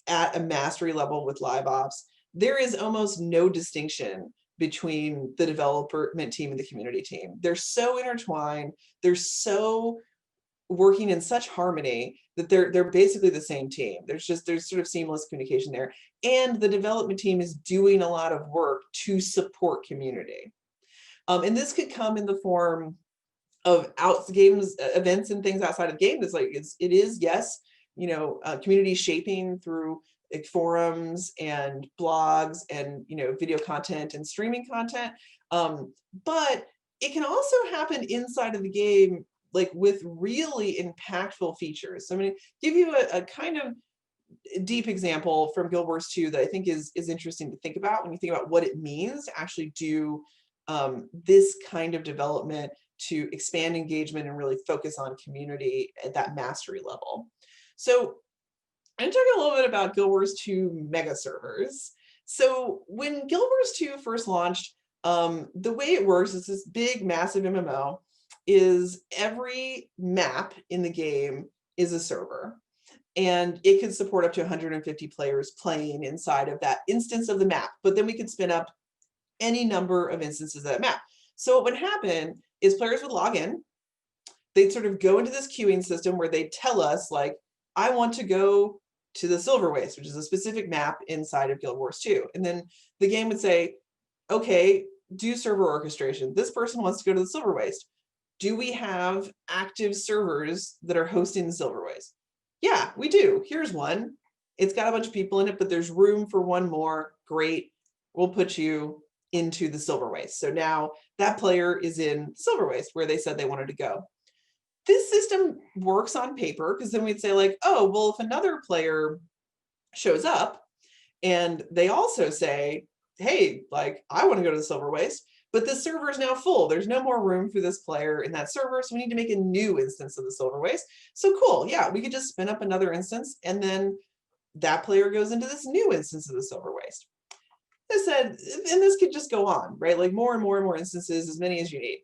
at a mastery level with live ops, there is almost no distinction between the development team and the community team. They're so intertwined. They're so working in such harmony that they're basically the same team. There's sort of seamless communication there. And the development team is doing a lot of work to support community. And this could come in the form of games, events and things outside of games. It is, yes, community shaping through like forums and blogs and, video content and streaming content. But it can also happen inside of the game, like with really impactful features. So I'm going to give you a kind of deep example from Guild Wars 2 that I think is interesting to think about when you think about what it means to actually do this kind of development to expand engagement and really focus on community at that mastery level. So I'm going to talk a little bit about Guild Wars 2 mega servers. So when Guild Wars 2 first launched, the way it works is this big, massive MMO is every map in the game is a server. And it could support up to 150 players playing inside of that instance of the map. But then we could spin up any number of instances of that map. So what would happen is players would log in. They'd sort of go into this queuing system where they tell us, like, I want to go to the Silver Waste, which is a specific map inside of Guild Wars 2. And then the game would say, okay, do server orchestration. This person wants to go to the Silver Waste. Do we have active servers that are hosting the Silver Waste? Yeah, we do. Here's one. It's got a bunch of people in it, but there's room for one more. Great. We'll put you into the Silver Waste. So now that player is in Silver Waste where they said they wanted to go. This system works on paper because then we'd say, like, oh, well, if another player shows up and they also say, hey, like, I want to go to the Silver Waste, but the server is now full. There's no more room for this player in that server, so we need to make a new instance of the Silver Waste. So cool, yeah, we could just spin up another instance, and then that player goes into this new instance of the Silver Waste. I said, and this could just go on, right? Like more and more and more instances, as many as you need.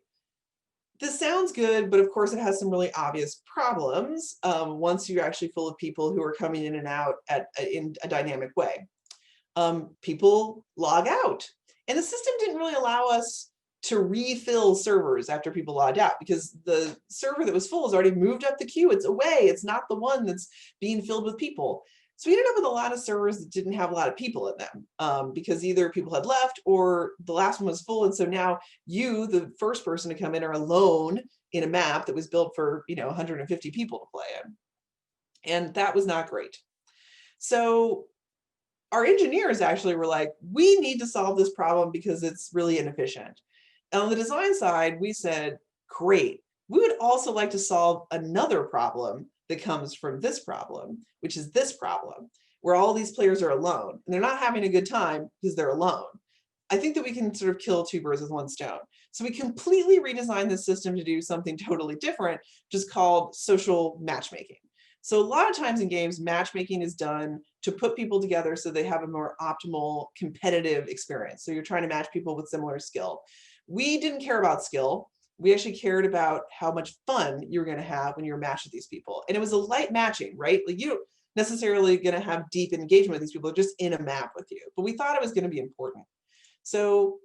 This sounds good, but of course it has some really obvious problems once you're actually full of people who are coming in and out in a dynamic way. People log out. And the system didn't really allow us to refill servers after people logged out because the server that was full has already moved up the queue. It's away. It's not the one that's being filled with people. So we ended up with a lot of servers that didn't have a lot of people in them because either people had left or the last one was full. And so now you, the first person to come in, are alone in a map that was built for 150 people to play in. And that was not great. So our engineers actually were like, we need to solve this problem because it's really inefficient. And on the design side, we said, great. We would also like to solve another problem that comes from this problem, which is this problem, where all these players are alone and they're not having a good time because they're alone. I think that we can sort of kill two birds with one stone. So we completely redesigned the system to do something totally different, just called social matchmaking. So a lot of times in games, matchmaking is done to put people together so they have a more optimal competitive experience. So you're trying to match people with similar skill. We didn't care about skill. We actually cared about how much fun you were going to have when you're matched with these people. And it was a light matching, right? Like you don't necessarily going to have deep engagement with these people just in a map with you. But we thought it was going to be important. So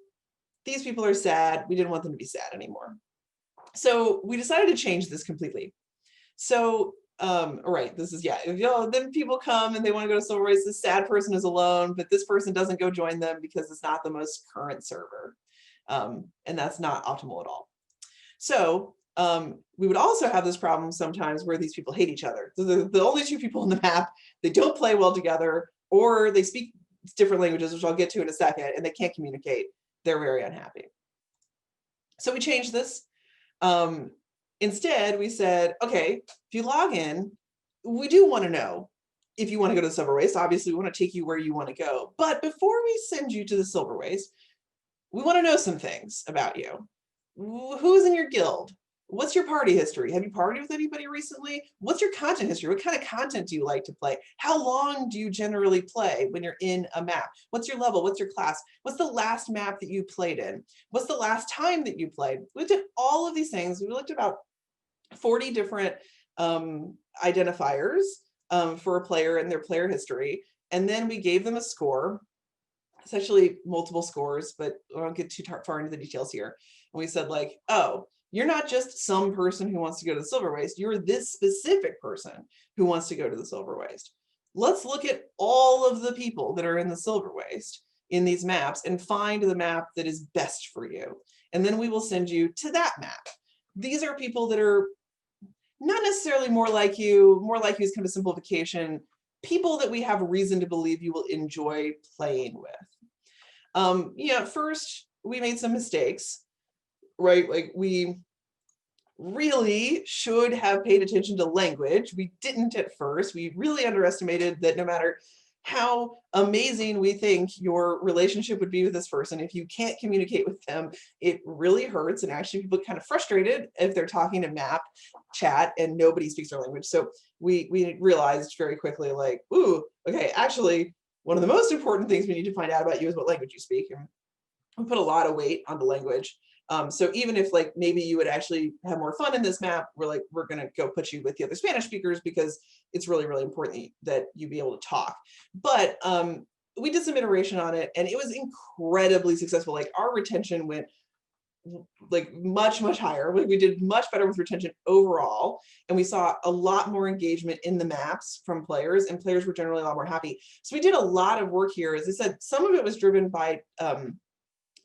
these people are sad. We didn't want them to be sad anymore. So we decided to change this completely. So all right, this is, then people come and they want to go to Silver Waste. This sad person is alone, but this person doesn't go join them because it's not the most current server. And that's not optimal at all. So We would also have this problem sometimes where these people hate each other. So the only two people on the map, they don't play well together, or they speak different languages, which I'll get to in a second, and they can't communicate. They're very unhappy. So we changed this. Instead, we said, okay, if you log in, we do want to know if you want to go to the Silver Waste. Obviously, we want to take you where you want to go. But before we send you to the Silver Waste, we want to know some things about you. Who's in your guild? What's your party history? Have you partied with anybody recently? What's your content history? What kind of content do you like to play? How long do you generally play when you're in a map? What's your level? What's your class? What's the last map that you played in? What's the last time that you played? We looked at all of these things. We looked at about 40 different identifiers for a player and their player history. And then we gave them a score. It's actually multiple scores, but I won't get too far into the details here. And we said like, oh, you're not just some person who wants to go to the Silver Waste, you're this specific person who wants to go to the Silver Waste. Let's look at all of the people that are in the Silver Waste in these maps and find the map that is best for you. And then we will send you to that map. These are people that are not necessarily more like you is kind of a simplification, people that we have reason to believe you will enjoy playing with. Yeah, first we made some mistakes, right? Like we really should have paid attention to language. We didn't at first. We really underestimated that no matter how amazing we think your relationship would be with this person, if you can't communicate with them, it really hurts. And actually people get kind of frustrated if they're talking to map chat and nobody speaks their language. So we realized very quickly like, ooh, okay, actually one of the most important things we need to find out about you is what language you speak. And we put a lot of weight on the language. So even if like maybe you would actually have more fun in this map, we're going to go put you with the other Spanish speakers because it's really, really important that you be able to talk. But we did some iteration on it and it was incredibly successful. Like our retention went like much higher. We did much better with retention overall. And we saw a lot more engagement in the maps from players, and players were generally a lot more happy. So we did a lot of work here. As I said, some of it was driven by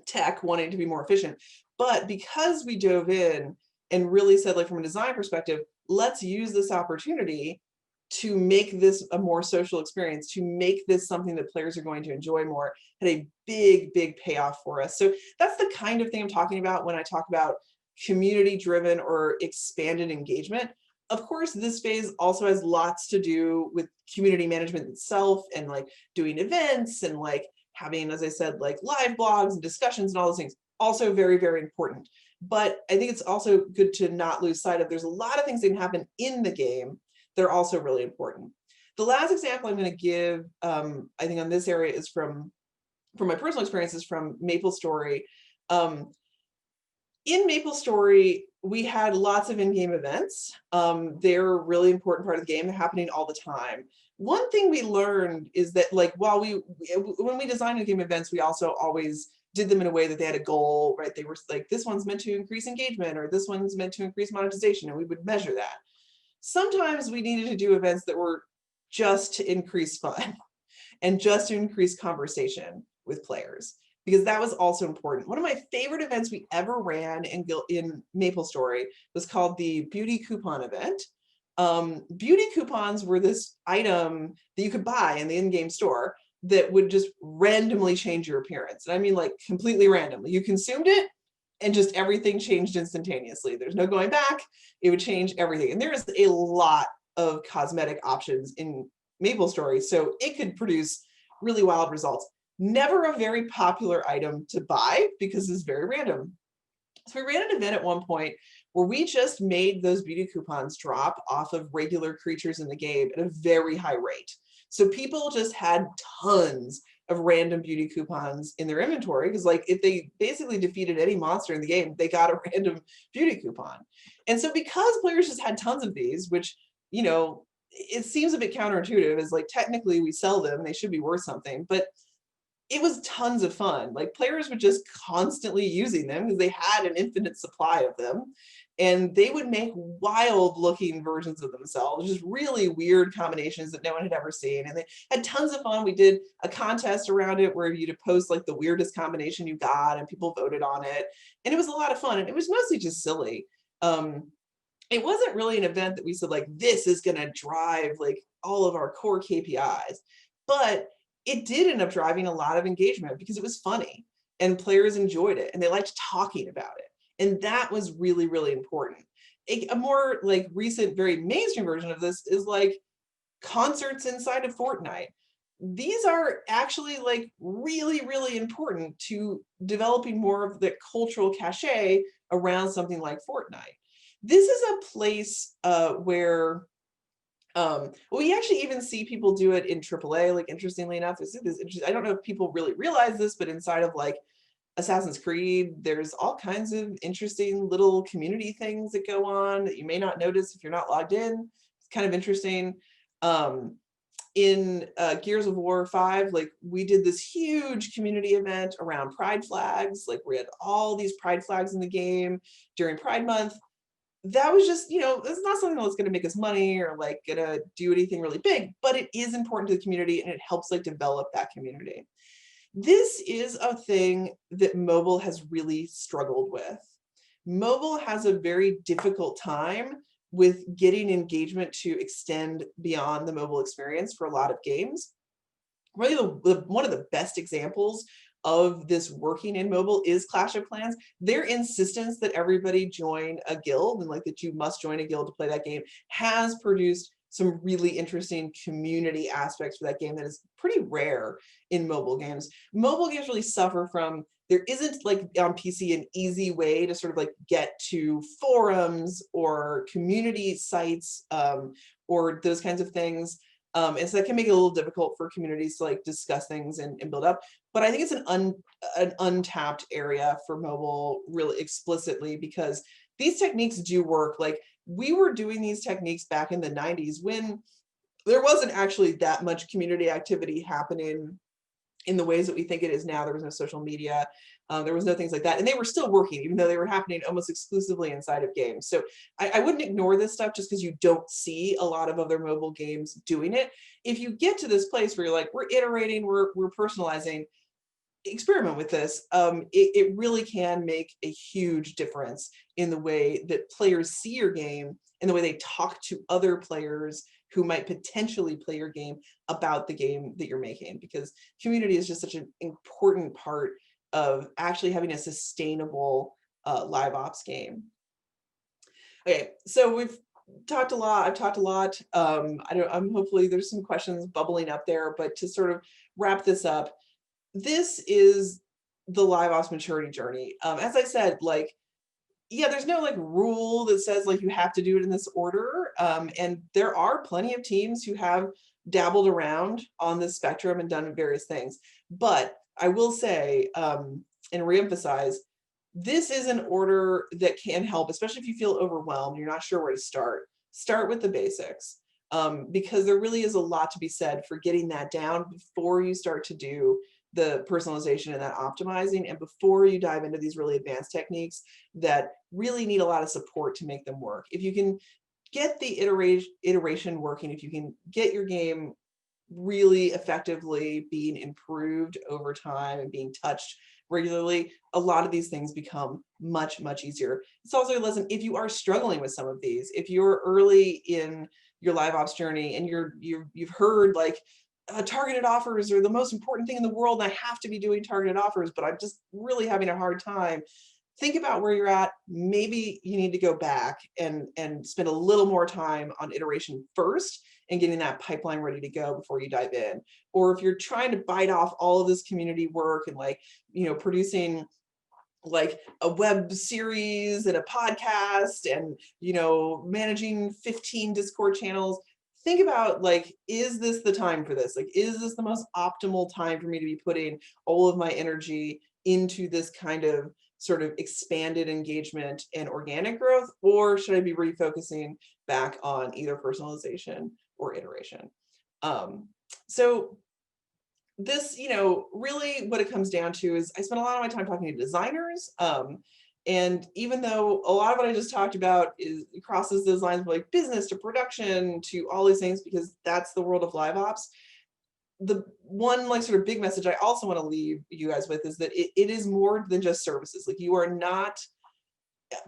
tech wanting to be more efficient. But because we dove in and really said, like from a design perspective, let's use this opportunity to make this a more social experience, to make this something that players are going to enjoy more, had a big payoff for us. So that's the kind of thing I'm talking about when I talk about community-driven or expanded engagement. Of course, this phase also has lots to do with community management itself and like doing events and like having, as I said, like live blogs and discussions and all those things. Also very, very important. But I think it's also good to not lose sight of there's a lot of things that can happen in the game that are also really important. The last example I'm going to give, I think on this area is from my personal experiences from Maplestory. In Maplestory, we had lots of in-game events. They're a really important part of the game. They're happening all the time. One thing we learned is that like when we designed in-game events, we also always did them in a way that they had a goal, right? They were like, this one's meant to increase engagement or this one's meant to increase monetization, and we would measure that. Sometimes we needed to do events that were just to increase fun and just to increase conversation with players, because that was also important. One of my favorite events we ever ran in Maplestory was called the Beauty Coupon event. Beauty coupons were this item that you could buy in the in-game store that would just randomly change your appearance. And I mean like completely randomly. You consumed it and just everything changed instantaneously. There's no going back. It would change everything. And there is a lot of cosmetic options in Maplestory, so it could produce really wild results. Never a very popular item to buy because it's very random. So we ran an event at one point where we just made those beauty coupons drop off of regular creatures in the game at a very high rate. So people just had tons of random beauty coupons in their inventory because like if they basically defeated any monster in the game, they got a random beauty coupon. And so because players just had tons of these, which, you know, it seems a bit counterintuitive, as like technically we sell them, they should be worth something, but it was tons of fun. Like players were just constantly using them because they had an infinite supply of them. And they would make wild looking versions of themselves, just really weird combinations that no one had ever seen. And they had tons of fun. We did a contest around it where you'd post like the weirdest combination you got and people voted on it. And it was a lot of fun. And it was mostly just silly. It wasn't really an event that we said like, this is going to drive like all of our core KPIs, but it did end up driving a lot of engagement because it was funny and players enjoyed it and they liked talking about it. And that was really, really important. A more like recent, very mainstream version of this is like concerts inside of Fortnite. These are actually like really, really important to developing more of the cultural cachet around something like Fortnite. This is a place where we actually even see people do it in AAA. Like, interestingly enough, I don't know if people really realize this, but inside of like Assassin's Creed, there's all kinds of interesting little community things that go on that you may not notice if you're not logged in. It's kind of interesting. In Gears of War 5, like we did this huge community event around pride flags. Like we had all these pride flags in the game during Pride Month. That was just, it's not something that's going to make us money or like going to do anything really big, but it is important to the community and it helps like develop that community. This is a thing that mobile has really struggled with. Mobile has a very difficult time with getting engagement to extend beyond the mobile experience for a lot of games. Really, one of the best examples of this working in mobile is Clash of Clans. Their insistence that everybody join a guild and like that you must join a guild to play that game has produced some really interesting community aspects for that game that is pretty rare in mobile games. Mobile games really suffer from, there isn't like on PC an easy way to sort of like get to forums or community sites or those kinds of things. And so that can make it a little difficult for communities to like discuss things and build up. But I think it's an untapped area for mobile really explicitly because these techniques do work. Like we were doing these techniques back in the 90s when there wasn't actually that much community activity happening in the ways that we think it is now. There was no social media. There was no things like that. And they were still working, even though they were happening almost exclusively inside of games. So I wouldn't ignore this stuff just because you don't see a lot of other mobile games doing it. If you get to this place where you're like, we're iterating, we're personalizing, experiment with this. It really can make a huge difference in the way that players see your game and the way they talk to other players who might potentially play your game about the game that you're making, because community is just such an important part of actually having a sustainable live ops game. Okay, so we've talked a lot. I've talked a lot. I'm hopefully there's some questions bubbling up there, but to sort of wrap this up, this is the live ops maturity journey. As I said, like, yeah, there's no like rule that says like you have to do it in this order. And there are plenty of teams who have dabbled around on this spectrum and done various things. But I will say and reemphasize, this is an order that can help, especially if you feel overwhelmed, you're not sure where to start. Start with the basics, because there really is a lot to be said for getting that down before you start to do the personalization and that optimizing, and before you dive into these really advanced techniques that really need a lot of support to make them work. If you can get the iteration working, if you can get your game really effectively being improved over time and being touched regularly, a lot of these things become much, much easier. It's also a lesson if you are struggling with some of these, if you're early in your live ops journey and you've heard like, targeted offers are the most important thing in the world, and I have to be doing targeted offers, but I'm just really having a hard time. Think about where you're at. Maybe you need to go back and spend a little more time on iteration first and getting that pipeline ready to go before you dive in. Or if you're trying to bite off all of this community work and like, producing like a web series and a podcast and, managing 15 Discord channels, think about like, is this the time for this? Like, is this the most optimal time for me to be putting all of my energy into this kind of sort of expanded engagement and organic growth? Or should I be refocusing back on either personalization or iteration? So this, really what it comes down to is I spent a lot of my time talking to designers. And even though a lot of what I just talked about crosses those lines of like business to production to all these things, because that's the world of live ops, the one like sort of big message I also want to leave you guys with is that it is more than just services. Like, you are not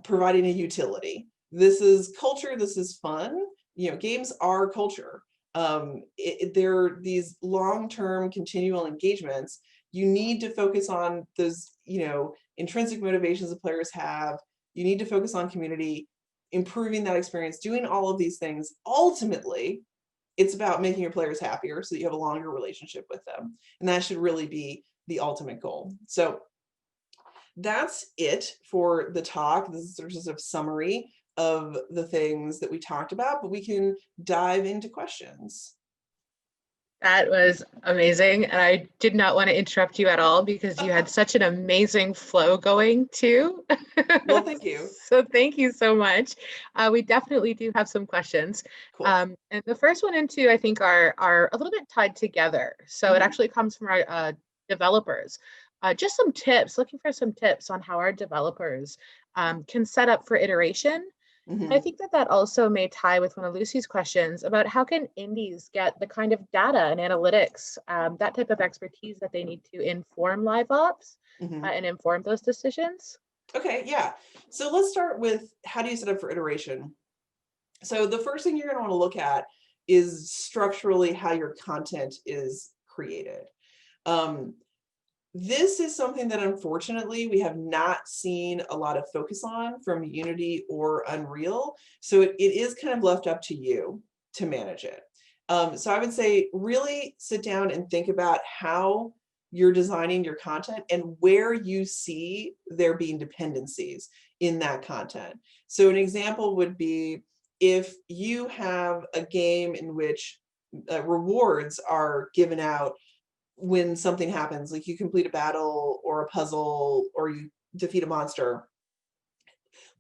providing a utility. This is culture, this is fun. You know, games are culture. They're these long-term continual engagements. You need to focus on those, you know, intrinsic motivations that players have. You need to focus on community, improving that experience, doing all of these things. Ultimately, it's about making your players happier so that you have a longer relationship with them. And that should really be the ultimate goal. So that's it for the talk. This is sort of just a summary of the things that we talked about, but we can dive into questions. That was amazing. And I did not want to interrupt you at all because you had such an amazing flow going too. Well, thank you. So thank you so much. We definitely do have some questions. Cool. And the first one and two, I think, are a little bit tied together. So it Mhm. actually comes from our developers. Just some tips, looking for some tips on how our developers can set up for iteration. Mhm. I think that also may tie with one of Lucy's questions about how can indies get the kind of data and analytics, that type of expertise that they need to inform live ops Mhm. and inform those decisions. Okay, yeah. So let's start with, how do you set up for iteration? So the first thing you're going to want to look at is structurally how your content is created. This is something that unfortunately we have not seen a lot of focus on from Unity or Unreal. So it is kind of left up to you to manage it. So I would say really sit down and think about how you're designing your content and where you see there being dependencies in that content. So an example would be if you have a game in which rewards are given out when something happens, like you complete a battle or a puzzle or you defeat a monster.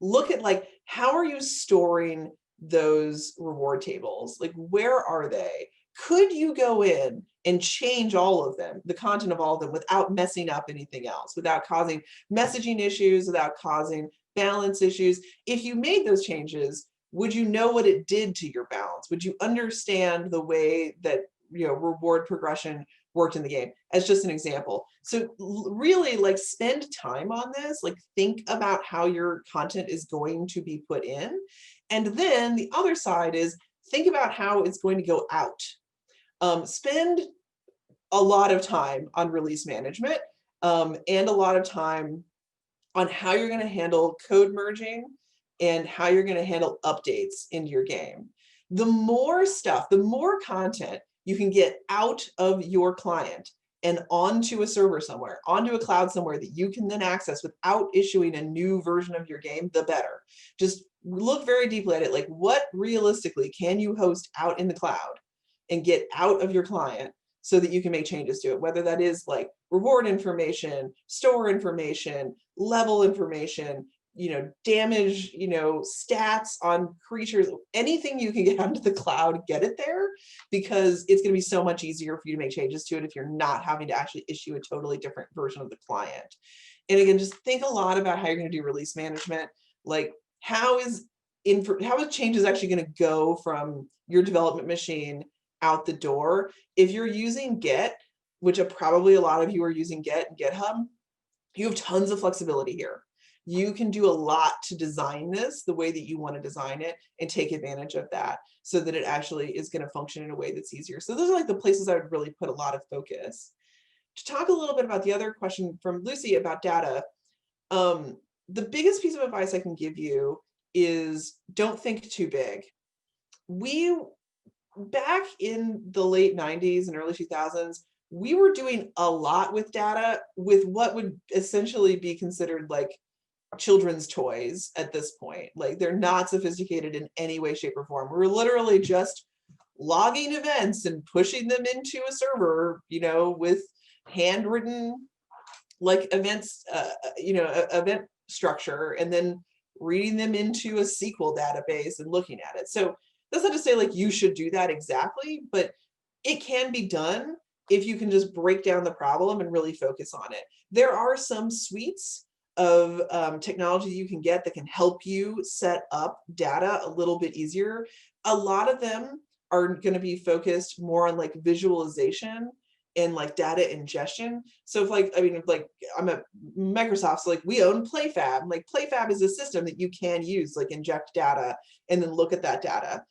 Look at, like, how are you storing those reward tables? Like, where are they? Could you go in and change all of them, the content of all of them, without messing up anything else, without causing messaging issues, without causing balance issues? If you made those changes, would you know what it did to your balance? Would you understand the way that, you know, reward progression worked in the game? As just an example. So really, like, spend time on this, like think about how your content is going to be put in. And then the other side is think about how it's going to go out. Spend a lot of time on release management and a lot of time on how you're going to handle code merging and how you're going to handle updates into your game. The more stuff, the more content you can get out of your client and onto a server somewhere, onto a cloud somewhere that you can then access without issuing a new version of your game, the better. Just look very deeply at it, like, what realistically can you host out in the cloud and get out of your client so that you can make changes to it, whether that is like reward information, store information, level information, you know, damage, you know, stats on creatures, anything you can get onto the cloud, get it there, because it's going to be so much easier for you to make changes to it if you're not having to actually issue a totally different version of the client. And again, just think a lot about how you're going to do release management. Like, how is changes actually going to go from your development machine out the door? If you're using Git, which probably a lot of you are using Git and GitHub, you have tons of flexibility here. You can do a lot to design this the way that you want to design it and take advantage of that so that it actually is going to function in a way that's easier. So those are like the places I would really put a lot of focus. To talk a little bit about the other question from Lucy about data, the biggest piece of advice I can give you is don't think too big. Back in the late 90s and early 2000s, we were doing a lot with data with what would essentially be considered like children's toys at this point. Like, they're not sophisticated in any way, shape, or form. We're literally just logging events and pushing them into a server, you know, with handwritten like events, event structure, and then reading them into a SQL database and looking at it. So that's not to say like you should do that exactly, but it can be done if you can just break down the problem and really focus on it. There are some suites of technology you can get that can help you set up data a little bit easier. A lot of them are going to be focused more on like visualization and like data ingestion. So if like, I mean, if like I'm at Microsoft, so like we own PlayFab. Like PlayFab is a system that you can use, like inject data and then look at that data.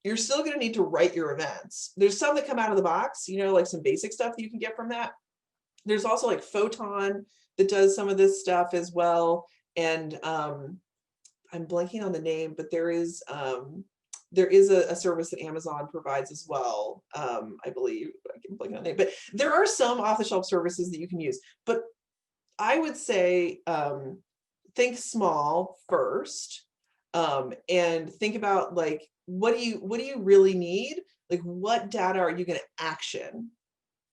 You're still going to need to write your events. There's some that come out of the box, you know, like some basic stuff that you can get from that. There's also like Photon that does some of this stuff as well. And I'm blanking on the name, but there is a service that Amazon provides as well. I believe I'm blanking on the name, but there are some off-the-shelf services that you can use. But I would say think small first, and think about like what do you really need? Like what data are you going to action?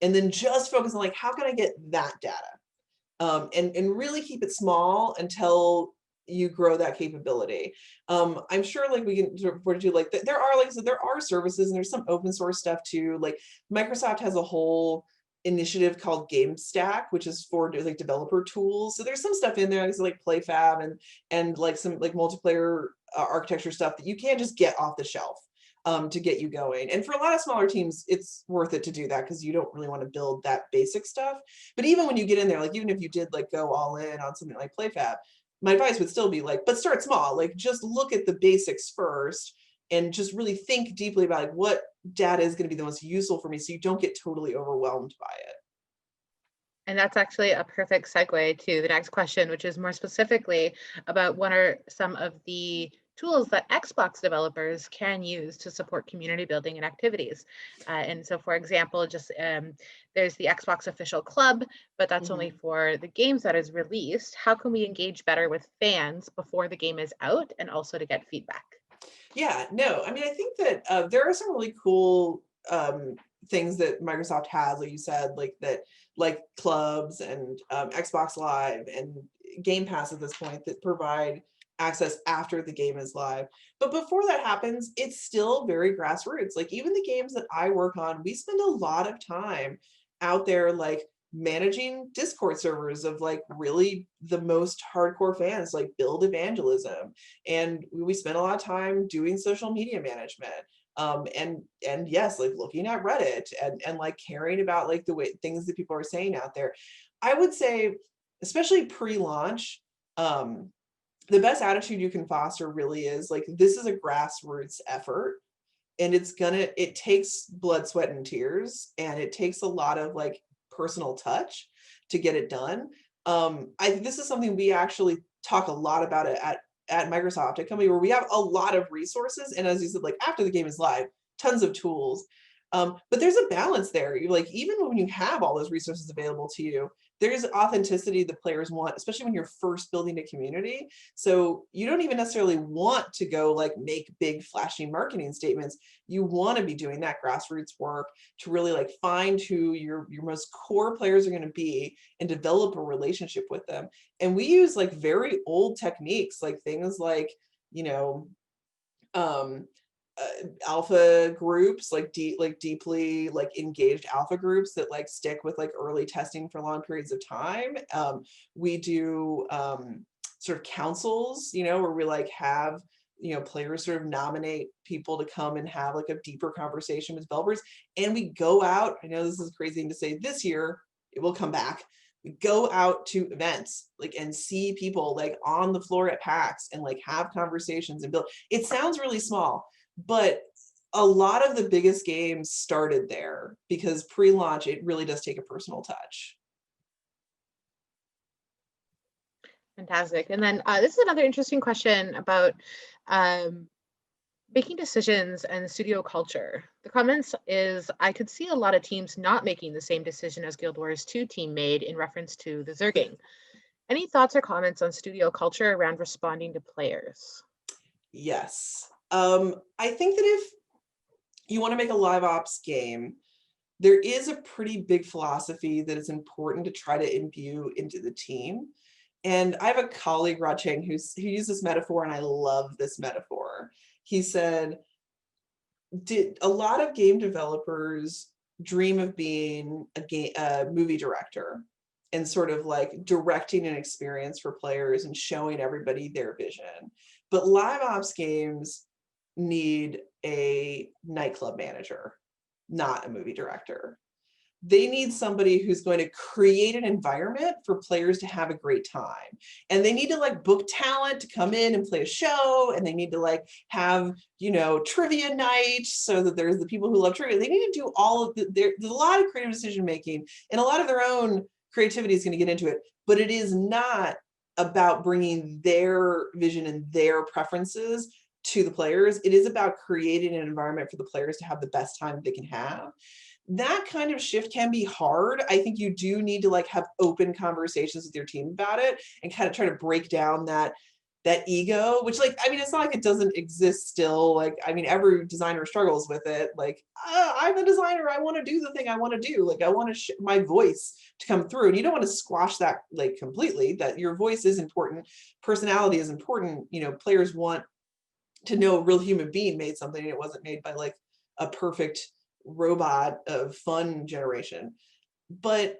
And then just focus on like how can I get that data? And really keep it small until you grow that capability. I'm sure like we can report you like there are like so there are services and there's some open source stuff too. Like Microsoft has a whole initiative called Game Stack, which is for like developer tools. So there's some stuff in there like PlayFab and like some like multiplayer architecture stuff that you can just get off the shelf to get you going. And for a lot of smaller teams, it's worth it to do that because you don't really want to build that basic stuff. But even when you get in there, like even if you did like go all in on something like PlayFab, my advice would still be like, but start small, like just look at the basics first and just really think deeply about like what data is going to be the most useful for me so you don't get totally overwhelmed by it. And that's actually a perfect segue to the next question, which is more specifically about what are some of the tools that Xbox developers can use to support community building and activities. And so, for example, just there's the Xbox official club, but that's only for the games that is released. How can we engage better with fans before the game is out and also to get feedback? Yeah, no, I mean, I think that there are some really cool things that Microsoft has, like you said, like that, like clubs and Xbox Live and Game Pass at this point that provide access after the game is live. But before that happens, it's still very grassroots. Like even the games that I work on, we spend a lot of time out there like managing Discord servers of like really the most hardcore fans, like build evangelism. And we spend a lot of time doing social media management. And yes, like looking at Reddit and like caring about like the way things that people are saying out there. I would say, especially pre-launch, the best attitude you can foster really is like, this is a grassroots effort and it takes blood, sweat, and tears. And it takes a lot of like personal touch to get it done. I think this is something we actually talk a lot about it at Microsoft, a company where we have a lot of resources. And as you said, like after the game is live, tons of tools. But there's a balance there. You're like, even when you have all those resources available to you, there's authenticity that players want, especially when you're first building a community. So you don't even necessarily want to go like make big flashy marketing statements. You want to be doing that grassroots work to really like find who your most core players are going to be and develop a relationship with them. And we use like very old techniques, like things like, you know, alpha groups, like deeply like engaged alpha groups that like stick with like early testing for long periods of time. We do sort of councils, you know, where we like have, you know, players sort of nominate people to come and have like a deeper conversation with developers. And we go out, I know this is a crazy thing to say this year, it will come back. We go out to events like and see people like on the floor at PAX and like have conversations and build. It sounds really small, but a lot of the biggest games started there because pre-launch, it really does take a personal touch. Fantastic. And then this is another interesting question about making decisions and studio culture. The comments is, I could see a lot of teams not making the same decision as Guild Wars 2 team made in reference to the Zerging. Any thoughts or comments on studio culture around responding to players? Yes. I think that if you want to make a live ops game, there is a pretty big philosophy that is important to try to imbue into the team. And I have a colleague, Rod Chang, who used this metaphor, and I love this metaphor. He said, did a lot of game developers dream of being a movie director and sort of like directing an experience for players and showing everybody their vision. But live ops games need a nightclub manager, not a movie director. they need somebody who's going to create an environment for players to have a great time. And they need to like book talent to come in and play a show. And they need to like have, you know, trivia night so that there's the people who love trivia. They need to do all of there's a lot of creative decision making, and a lot of their own creativity is going to get into it. But it is not about bringing their vision and their preferences to the players. It is about creating an environment for the players to have the best time they can have. That kind of shift can be hard. I think you do need to like have open conversations with your team about it and kind of try to break down that ego, which like, I mean, it's not like it doesn't exist still. Like, I mean, every designer struggles with it. Like, I'm a designer. I want to do the thing I want to do. Like, I want my voice to come through, and you don't want to squash that like completely, that your voice is important. Personality is important. You know, players want to know a real human being made something, and it wasn't made by like a perfect robot of fun generation. But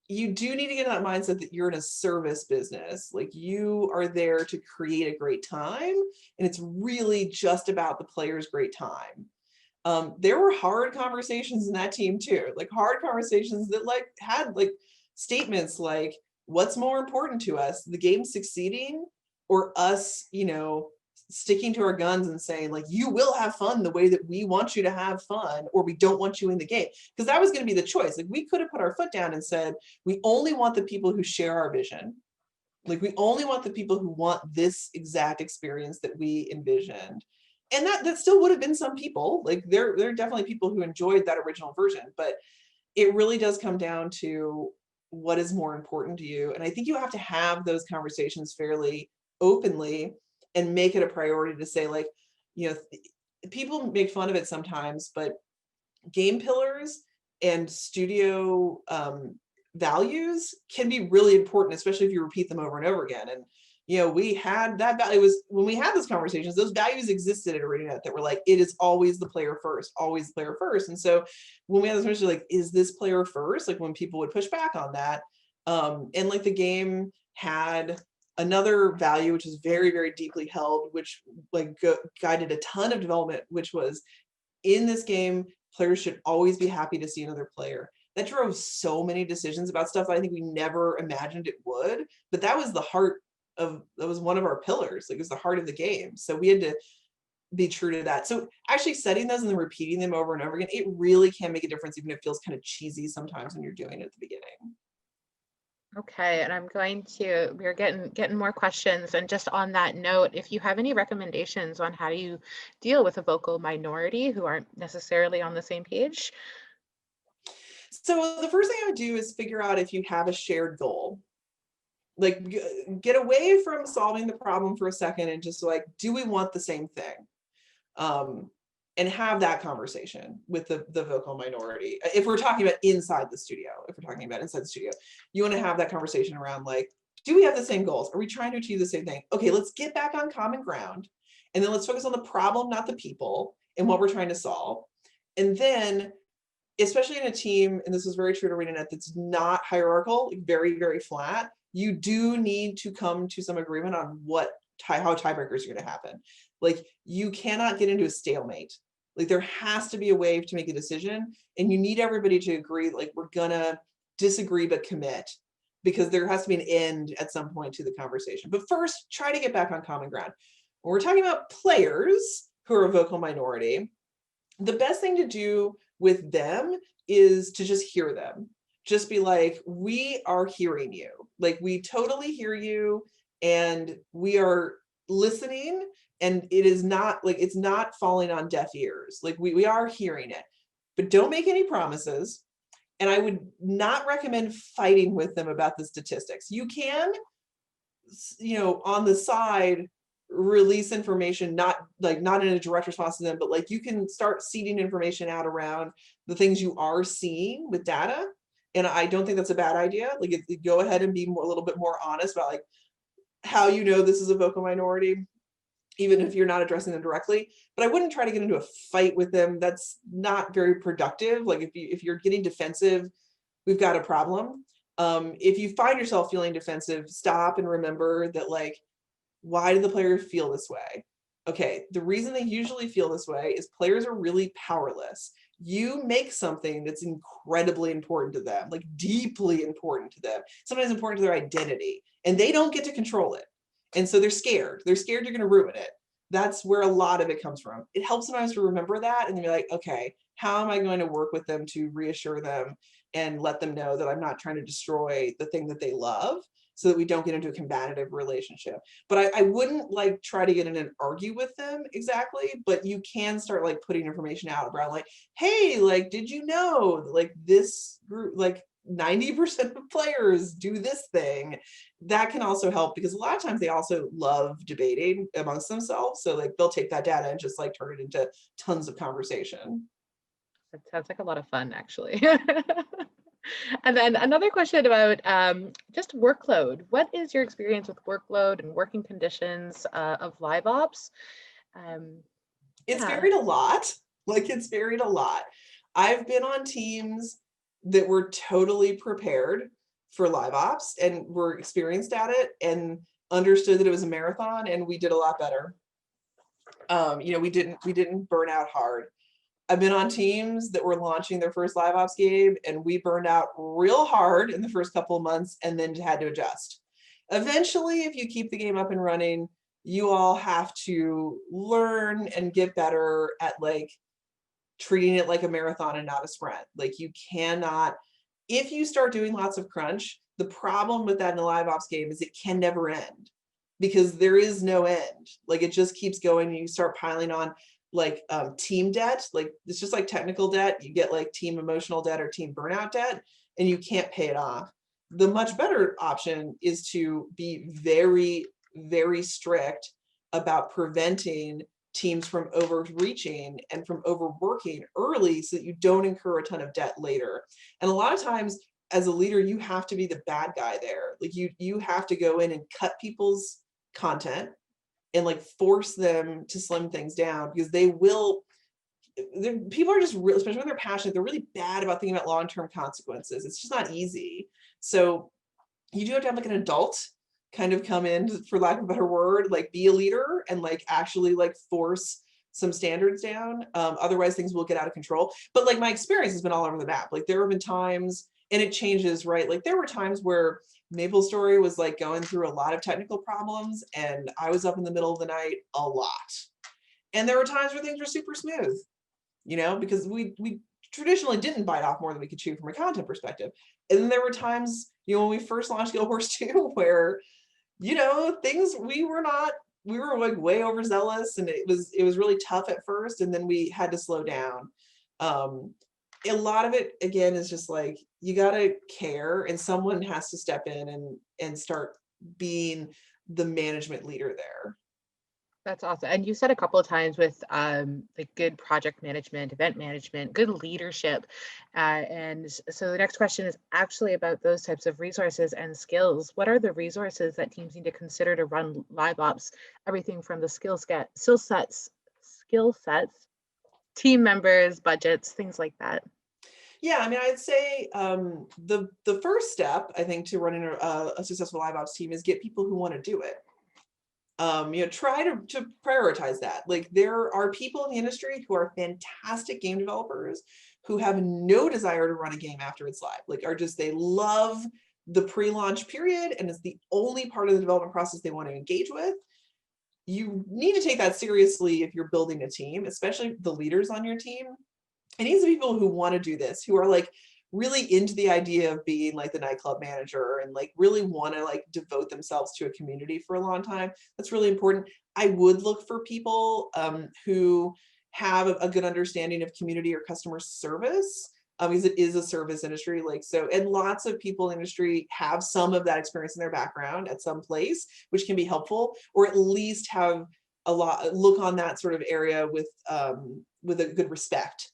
you do need to get in that mindset that you're in a service business. Like, you are there to create a great time, and it's really just about the player's great time. There were hard conversations in that team too, like hard conversations that like had like statements like, what's more important to us, the game succeeding or us, you know, sticking to our guns and saying like, you will have fun the way that we want you to have fun, or we don't want you in the game. Because that was going to be the choice. Like, we could have put our foot down and said, we only want the people who share our vision. Like, we only want the people who want this exact experience that we envisioned. And that still would have been some people. Like, there are definitely people who enjoyed that original version, but it really does come down to what is more important to you. And I think you have to have those conversations fairly openly and make it a priority to say, like, you know, people make fun of it sometimes, but game pillars and studio values can be really important, especially if you repeat them over and over again. And, you know, we had that value was when we had those conversations, those values existed at ArenaNet that were like, it is always the player first, always the player first. And so when we had this conversation, like, is this player first? Like, when people would push back on that, and like the game had another value, which is very, very deeply held, which like guided a ton of development, which was, in this game, players should always be happy to see another player. That drove so many decisions about stuff I think we never imagined it would, but that was the heart of, that was one of our pillars. Like, it was the heart of the game. So we had to be true to that. So actually setting those and then repeating them over and over again, it really can make a difference, even if it feels kind of cheesy sometimes when you're doing it at the beginning. Okay, and we're getting more questions. And just on that note, if you have any recommendations on how you deal with a vocal minority who aren't necessarily on the same page. So the first thing I would do is figure out if you have a shared goal. Like, get away from solving the problem for a second and just like, do we want the same thing? And have that conversation with the vocal minority. If we're talking about inside the studio, you want to have that conversation around like, do we have the same goals? Are we trying to achieve the same thing? Okay, let's get back on common ground. And then let's focus on the problem, not the people, and what we're trying to solve. And then, especially in a team, and this is very true to ArenaNet, that's not hierarchical, very, very flat, you do need to come to some agreement on how tiebreakers are going to happen. Like, you cannot get into a stalemate. Like, there has to be a way to make a decision, and you need everybody to agree, like, we're gonna disagree but commit, because there has to be an end at some point to the conversation. But first, try to get back on common ground. When we're talking about players who are a vocal minority, the best thing to do with them is to just hear them. Just be like, we are hearing you. Like, we totally hear you, and we are listening, and it is not like, it's not falling on deaf ears. Like, we are hearing it, but don't make any promises. And I would not recommend fighting with them about the statistics. You can, you know, on the side, release information, not in a direct response to them, but like, you can start seeding information out around the things you are seeing with data. And I don't think that's a bad idea. Like, go ahead and be a little bit more honest about like how you know this is a vocal minority, even if you're not addressing them directly. But I wouldn't try to get into a fight with them. That's not very productive. Like, if you're getting defensive, we've got a problem. If you find yourself feeling defensive, stop and remember that, like, why do the players feel this way? Okay, the reason they usually feel this way is players are really powerless. you make something that's incredibly important to them, like deeply important to them, sometimes important to their identity, and they don't get to control it. And so they're scared. They're scared you're going to ruin it. That's where a lot of it comes from. It helps sometimes to remember that and be like, okay, how am I going to work with them to reassure them and let them know that I'm not trying to destroy the thing that they love, so that we don't get into a combative relationship. But I wouldn't like try to get in and argue with them exactly, but you can start like putting information out around like, hey, like, did you know like this group, like 90% of players do this thing? That can also help, because a lot of times they also love debating amongst themselves. So like they'll take that data and just like turn it into tons of conversation. That sounds like a lot of fun, actually. And then another question about just workload. What is your experience with workload and working conditions of live ops? It's Yeah. varied a lot. Like it's varied a lot. I've been on teams that were totally prepared for live ops and were experienced at it and understood that it was a marathon, and we did a lot better. You know, we didn't burn out hard. I've been on teams that were launching their first live ops game, and we burned out real hard in the first couple of months and then had to adjust. Eventually, if you keep the game up and running, you all have to learn and get better at like treating it like a marathon and not a sprint. Like you cannot, if you start doing lots of crunch, the problem with that in a live ops game is it can never end, because there is no end. Like it just keeps going, and you start piling on like team debt. Like it's just like technical debt. You get like team emotional debt or team burnout debt, and you can't pay it off. The much better option is to be very, very strict about preventing teams from overreaching and from overworking early, so that you don't incur a ton of debt later. And a lot of times as a leader, you have to be the bad guy there. Like you have to go in and cut people's content and like force them to slim things down, because they will, people are just real, especially when they're passionate, they're really bad about thinking about long-term consequences. It's just not easy. So you do have to have like an adult kind of come in, for lack of a better word, like be a leader and like actually like force some standards down. Otherwise things will get out of control. But like my experience has been all over the map. Like there have been times, and it changes, right? Like there were times where Maplestory was like going through a lot of technical problems, and I was up in the middle of the night a lot. And there were times where things were super smooth, you know, because we traditionally didn't bite off more than we could chew from a content perspective. And then there were times, you know, when we first launched Guild Wars 2, where, you know, we were like way overzealous, and it was really tough at first, and then we had to slow down. A lot of it again is just like you gotta care, and someone has to step in and start being the management leader there. That's awesome. And you said a couple of times with like good project management, event management, good leadership. And so the next question is actually about those types of resources and skills. What are the resources that teams need to consider to run live ops? Everything from the skill sets, team members, budgets, things like that. Yeah, I mean, I'd say the first step, I think, to running a successful live ops team is get people who want to do it. You know, try to prioritize that. Like there are people in the industry who are fantastic game developers who have no desire to run a game after it's live. Like they love the pre-launch period, and it's the only part of the development process they want to engage with. You need to take that seriously if you're building a team, especially the leaders on your team. It needs to be people who want to do this, who are like really into the idea of being like the nightclub manager, and like really want to like devote themselves to a community for a long time. That's really important. I would look for people who have a good understanding of community or customer service, because it is a service industry. Like so, and lots of people in the industry have some of that experience in their background at some place, which can be helpful, or at least have look on that sort of area with a good respect.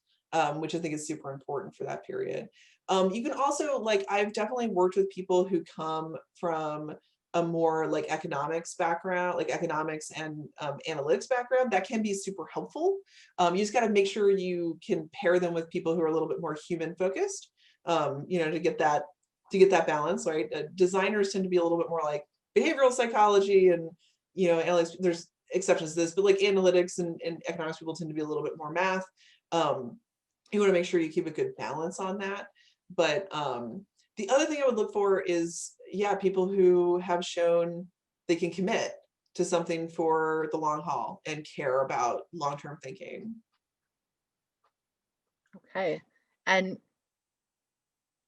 Which I think is super important for that period. You can also, like, I've definitely worked with people who come from a more like economics background, like economics and analytics background. That can be super helpful. You just got to make sure you can pair them with people who are a little bit more human focused, you know, to get that balance, right? Designers tend to be a little bit more like behavioral psychology, and, you know, analytics, there's exceptions to this, but like analytics and economics people tend to be a little bit more math. you want to make sure you keep a good balance on that. But the other thing I would look for is, yeah, people who have shown they can commit to something for the long haul and care about long-term thinking. Okay. And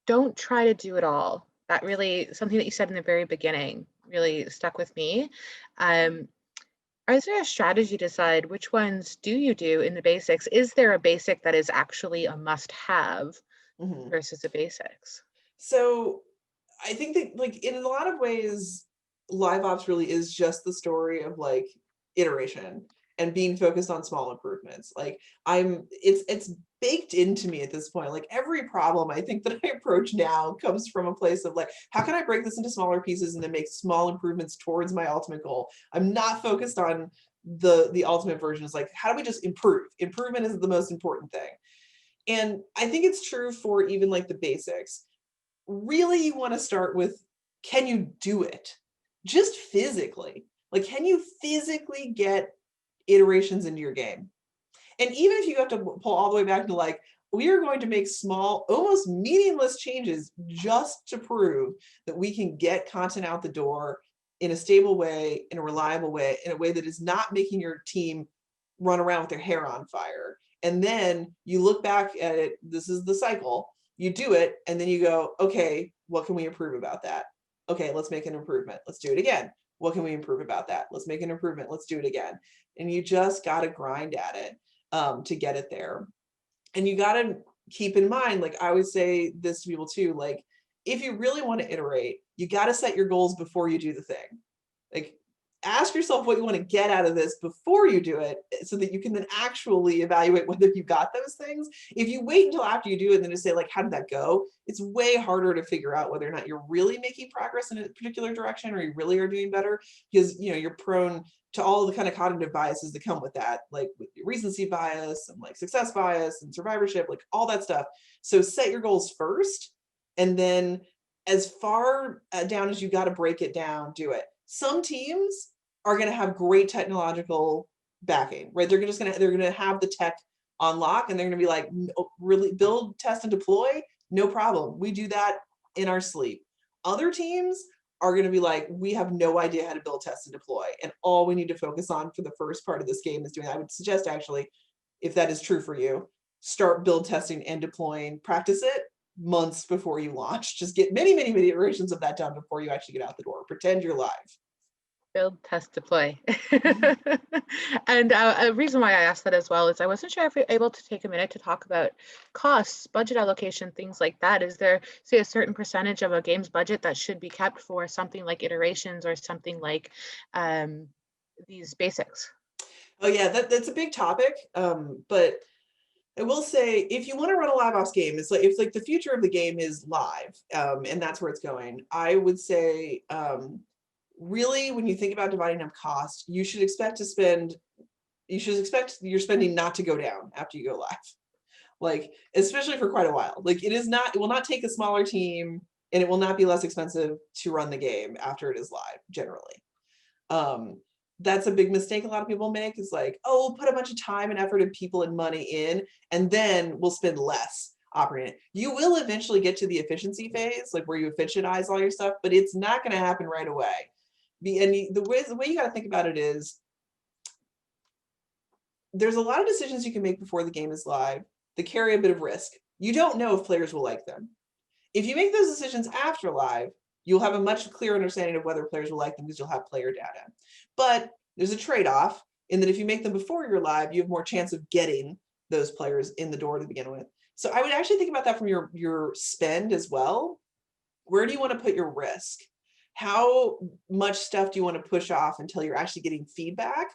don't try to do it all. That really, something that you said in the very beginning really stuck with me. Is there a strategy to decide which ones do you do in the basics? Is there a basic that is actually a must-have Mhm. versus a basics? So I think that, like, in a lot of ways, live ops really is just the story of like iteration and being focused on small improvements. Like, it's baked into me at this point. Like, every problem I think that I approach now comes from a place of like, how can I break this into smaller pieces and then make small improvements towards my ultimate goal? I'm not focused on the ultimate version. Is like, how do we just improve? Improvement is the most important thing. And I think it's true for even like the basics. Really, you want to start with, can you do it? Just physically. Like, can you physically get iterations into your game? And even if you have to pull all the way back to like, we are going to make small, almost meaningless changes just to prove that we can get content out the door in a stable way, in a reliable way, in a way that is not making your team run around with their hair on fire. And then you look back at it, this is the cycle, you do it, and then you go, okay, what can we improve about that? Okay, let's make an improvement. Let's do it again. What can we improve about that? Let's make an improvement. Let's do it again. And you just got to grind at it to get it there. And you got to keep in mind, like I always say this to people too, like, if you really want to iterate, you got to set your goals before you do the thing. Like, ask yourself what you want to get out of this before you do it, so that you can then actually evaluate whether you got those things. If you wait until after you do it and then just say like, how did that go? It's way harder to figure out whether or not you're really making progress in a particular direction, or you really are doing better, because you're prone to all the kind of cognitive biases that come with that, like with recency bias and like success bias and survivorship, like all that stuff. So set your goals first, and then as far down as you got to break it down, do it. Some teams are going to have great technological backing, right? They're going to have the tech on lock, and they're going to be like, really build, test, and deploy. No problem. We do that in our sleep. Other teams are going to be like, we have no idea how to build, test, and deploy, and all we need to focus on for the first part of this game is doing that. I would suggest, actually, if that is true for you, start build, testing, and deploying. Practice it months before you launch. Just get many, many, many iterations of that done before you actually get out the door. Pretend you're live. Build, test, deploy. And a reason why I asked that as well is I wasn't sure if you're able to take a minute to talk about costs, budget allocation, things like that. Is there, say, a certain percentage of a game's budget that should be kept for something like iterations or something like these basics? Oh yeah, that's a big topic. But I will say, if you want to run a live ops game, it's like the future of the game is live, and that's where it's going. I would say, really, when you think about dividing up cost, you should expect your spending not to go down after you go live. Like, especially for quite a while. Like, it will not take a smaller team, and it will not be less expensive to run the game after it is live, generally. That's a big mistake a lot of people make, is like, oh, we'll put a bunch of time and effort and people and money in, and then we'll spend less operating it. You will eventually get to the efficiency phase, like where you efficientize all your stuff, but it's not going to happen right away. The way you got to think about it is, there's a lot of decisions you can make before the game is live that carry a bit of risk. You don't know if players will like them. If you make those decisions after live, you'll have a much clearer understanding of whether players will like them, because you'll have player data. But there's a trade-off in that if you make them before you're live, you have more chance of getting those players in the door to begin with. So I would actually think about that from your spend as well. Where do you want to put your risk? How much stuff do you want to push off until you're actually getting feedback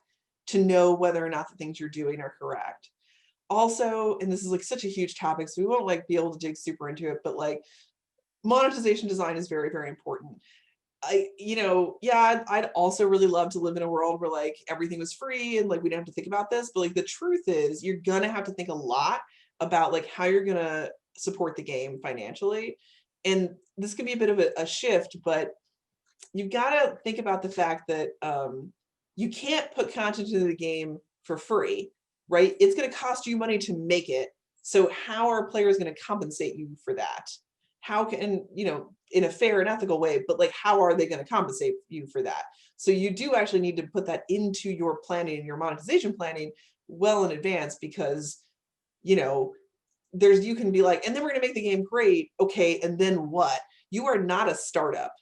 to know whether or not the things you're doing are correct? Also, and this is like such a huge topic, so we won't like be able to dig super into it, but like, monetization design is very, very important. I'd also really love to live in a world where like everything was free and like we don't have to think about this, but like the truth is, you're gonna have to think a lot about like how you're gonna support the game financially. And this could be a bit of a shift, but you've got to think about the fact that you can't put content into the game for free, right? It's going to cost you money to make it. So how are players going to compensate you for that? How can, you know, in a fair and ethical way, but like, how are they going to compensate you for that? So you do actually need to put that into your planning and your monetization planning well in advance, because, you know, you can be like, and then we're going to make the game great. Okay. And then what? You are not a startup,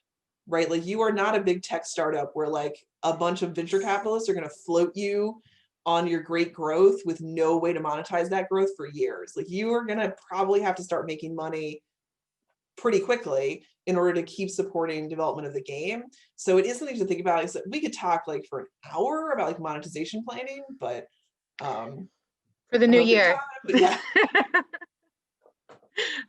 right? Like, you are not a big tech startup where like a bunch of venture capitalists are going to float you on your great growth with no way to monetize that growth for years. Like, you are going to probably have to start making money pretty quickly in order to keep supporting development of the game. So it is something to think about. Is that we could talk like for an hour about like monetization planning, but For the I new don't think year. time, but yeah.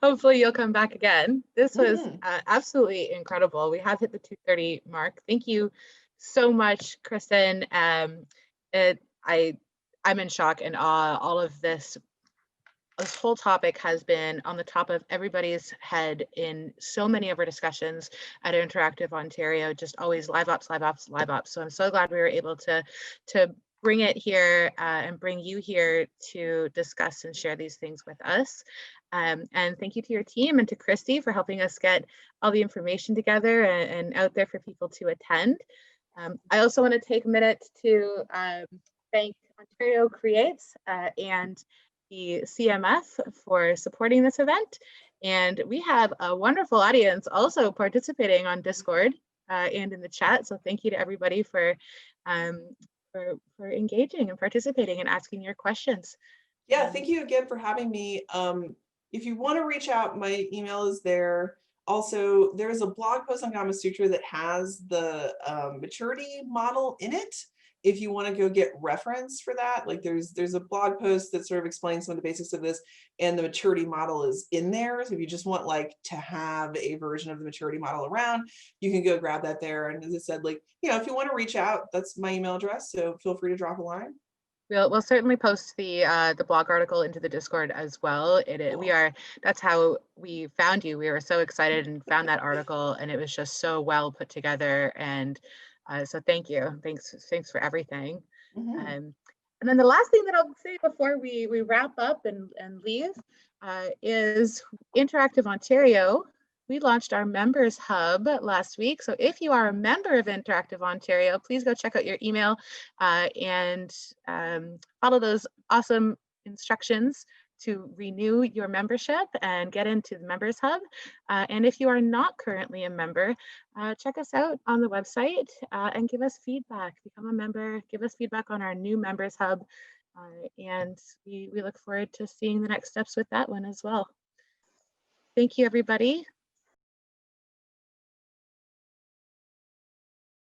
Hopefully you'll come back again. This was Mhm. absolutely incredible. We have hit the 2:30 mark. Thank you so much, Kristen. I'm in shock and awe. All of this whole topic has been on the top of everybody's head in so many of our discussions at Interactive Ontario, just always live ops, live ops, live ops. So I'm so glad we were able to bring it here and bring you here to discuss and share these things with us. And thank you to your team and to Christy for helping us get all the information together and out there for people to attend. I also want to take a minute to thank Ontario Creates and the CMF for supporting this event. And we have a wonderful audience also participating on Discord and in the chat. So thank you to everybody for engaging and participating and asking your questions. Yeah, thank you again for having me. If you want to reach out, my email is there. Also, there is a blog post on Gama Sutra that has the maturity model in it. If you want to go get reference for that, like there's a blog post that sort of explains some of the basics of this, and the maturity model is in there. So if you just want like to have a version of the maturity model around, you can go grab that there. And as I said, like, you know, if you want to reach out, that's my email address. So feel free to drop a line. We'll certainly post the blog article into the Discord as well. That's how we found you. We were so excited and found that article, and it was just so well put together. And so thank you. Thanks for everything. Mm-hmm. And then the last thing that I'll say before we wrap up and leave is Interactive Ontario. We launched our members hub last week. So if you are a member of Interactive Ontario, please go check out your email and follow those awesome instructions to renew your membership and get into the members hub. And if you are not currently a member, check us out on the website and give us feedback. Become a member, give us feedback on our new members hub. And we look forward to seeing the next steps with that one as well. Thank you, everybody.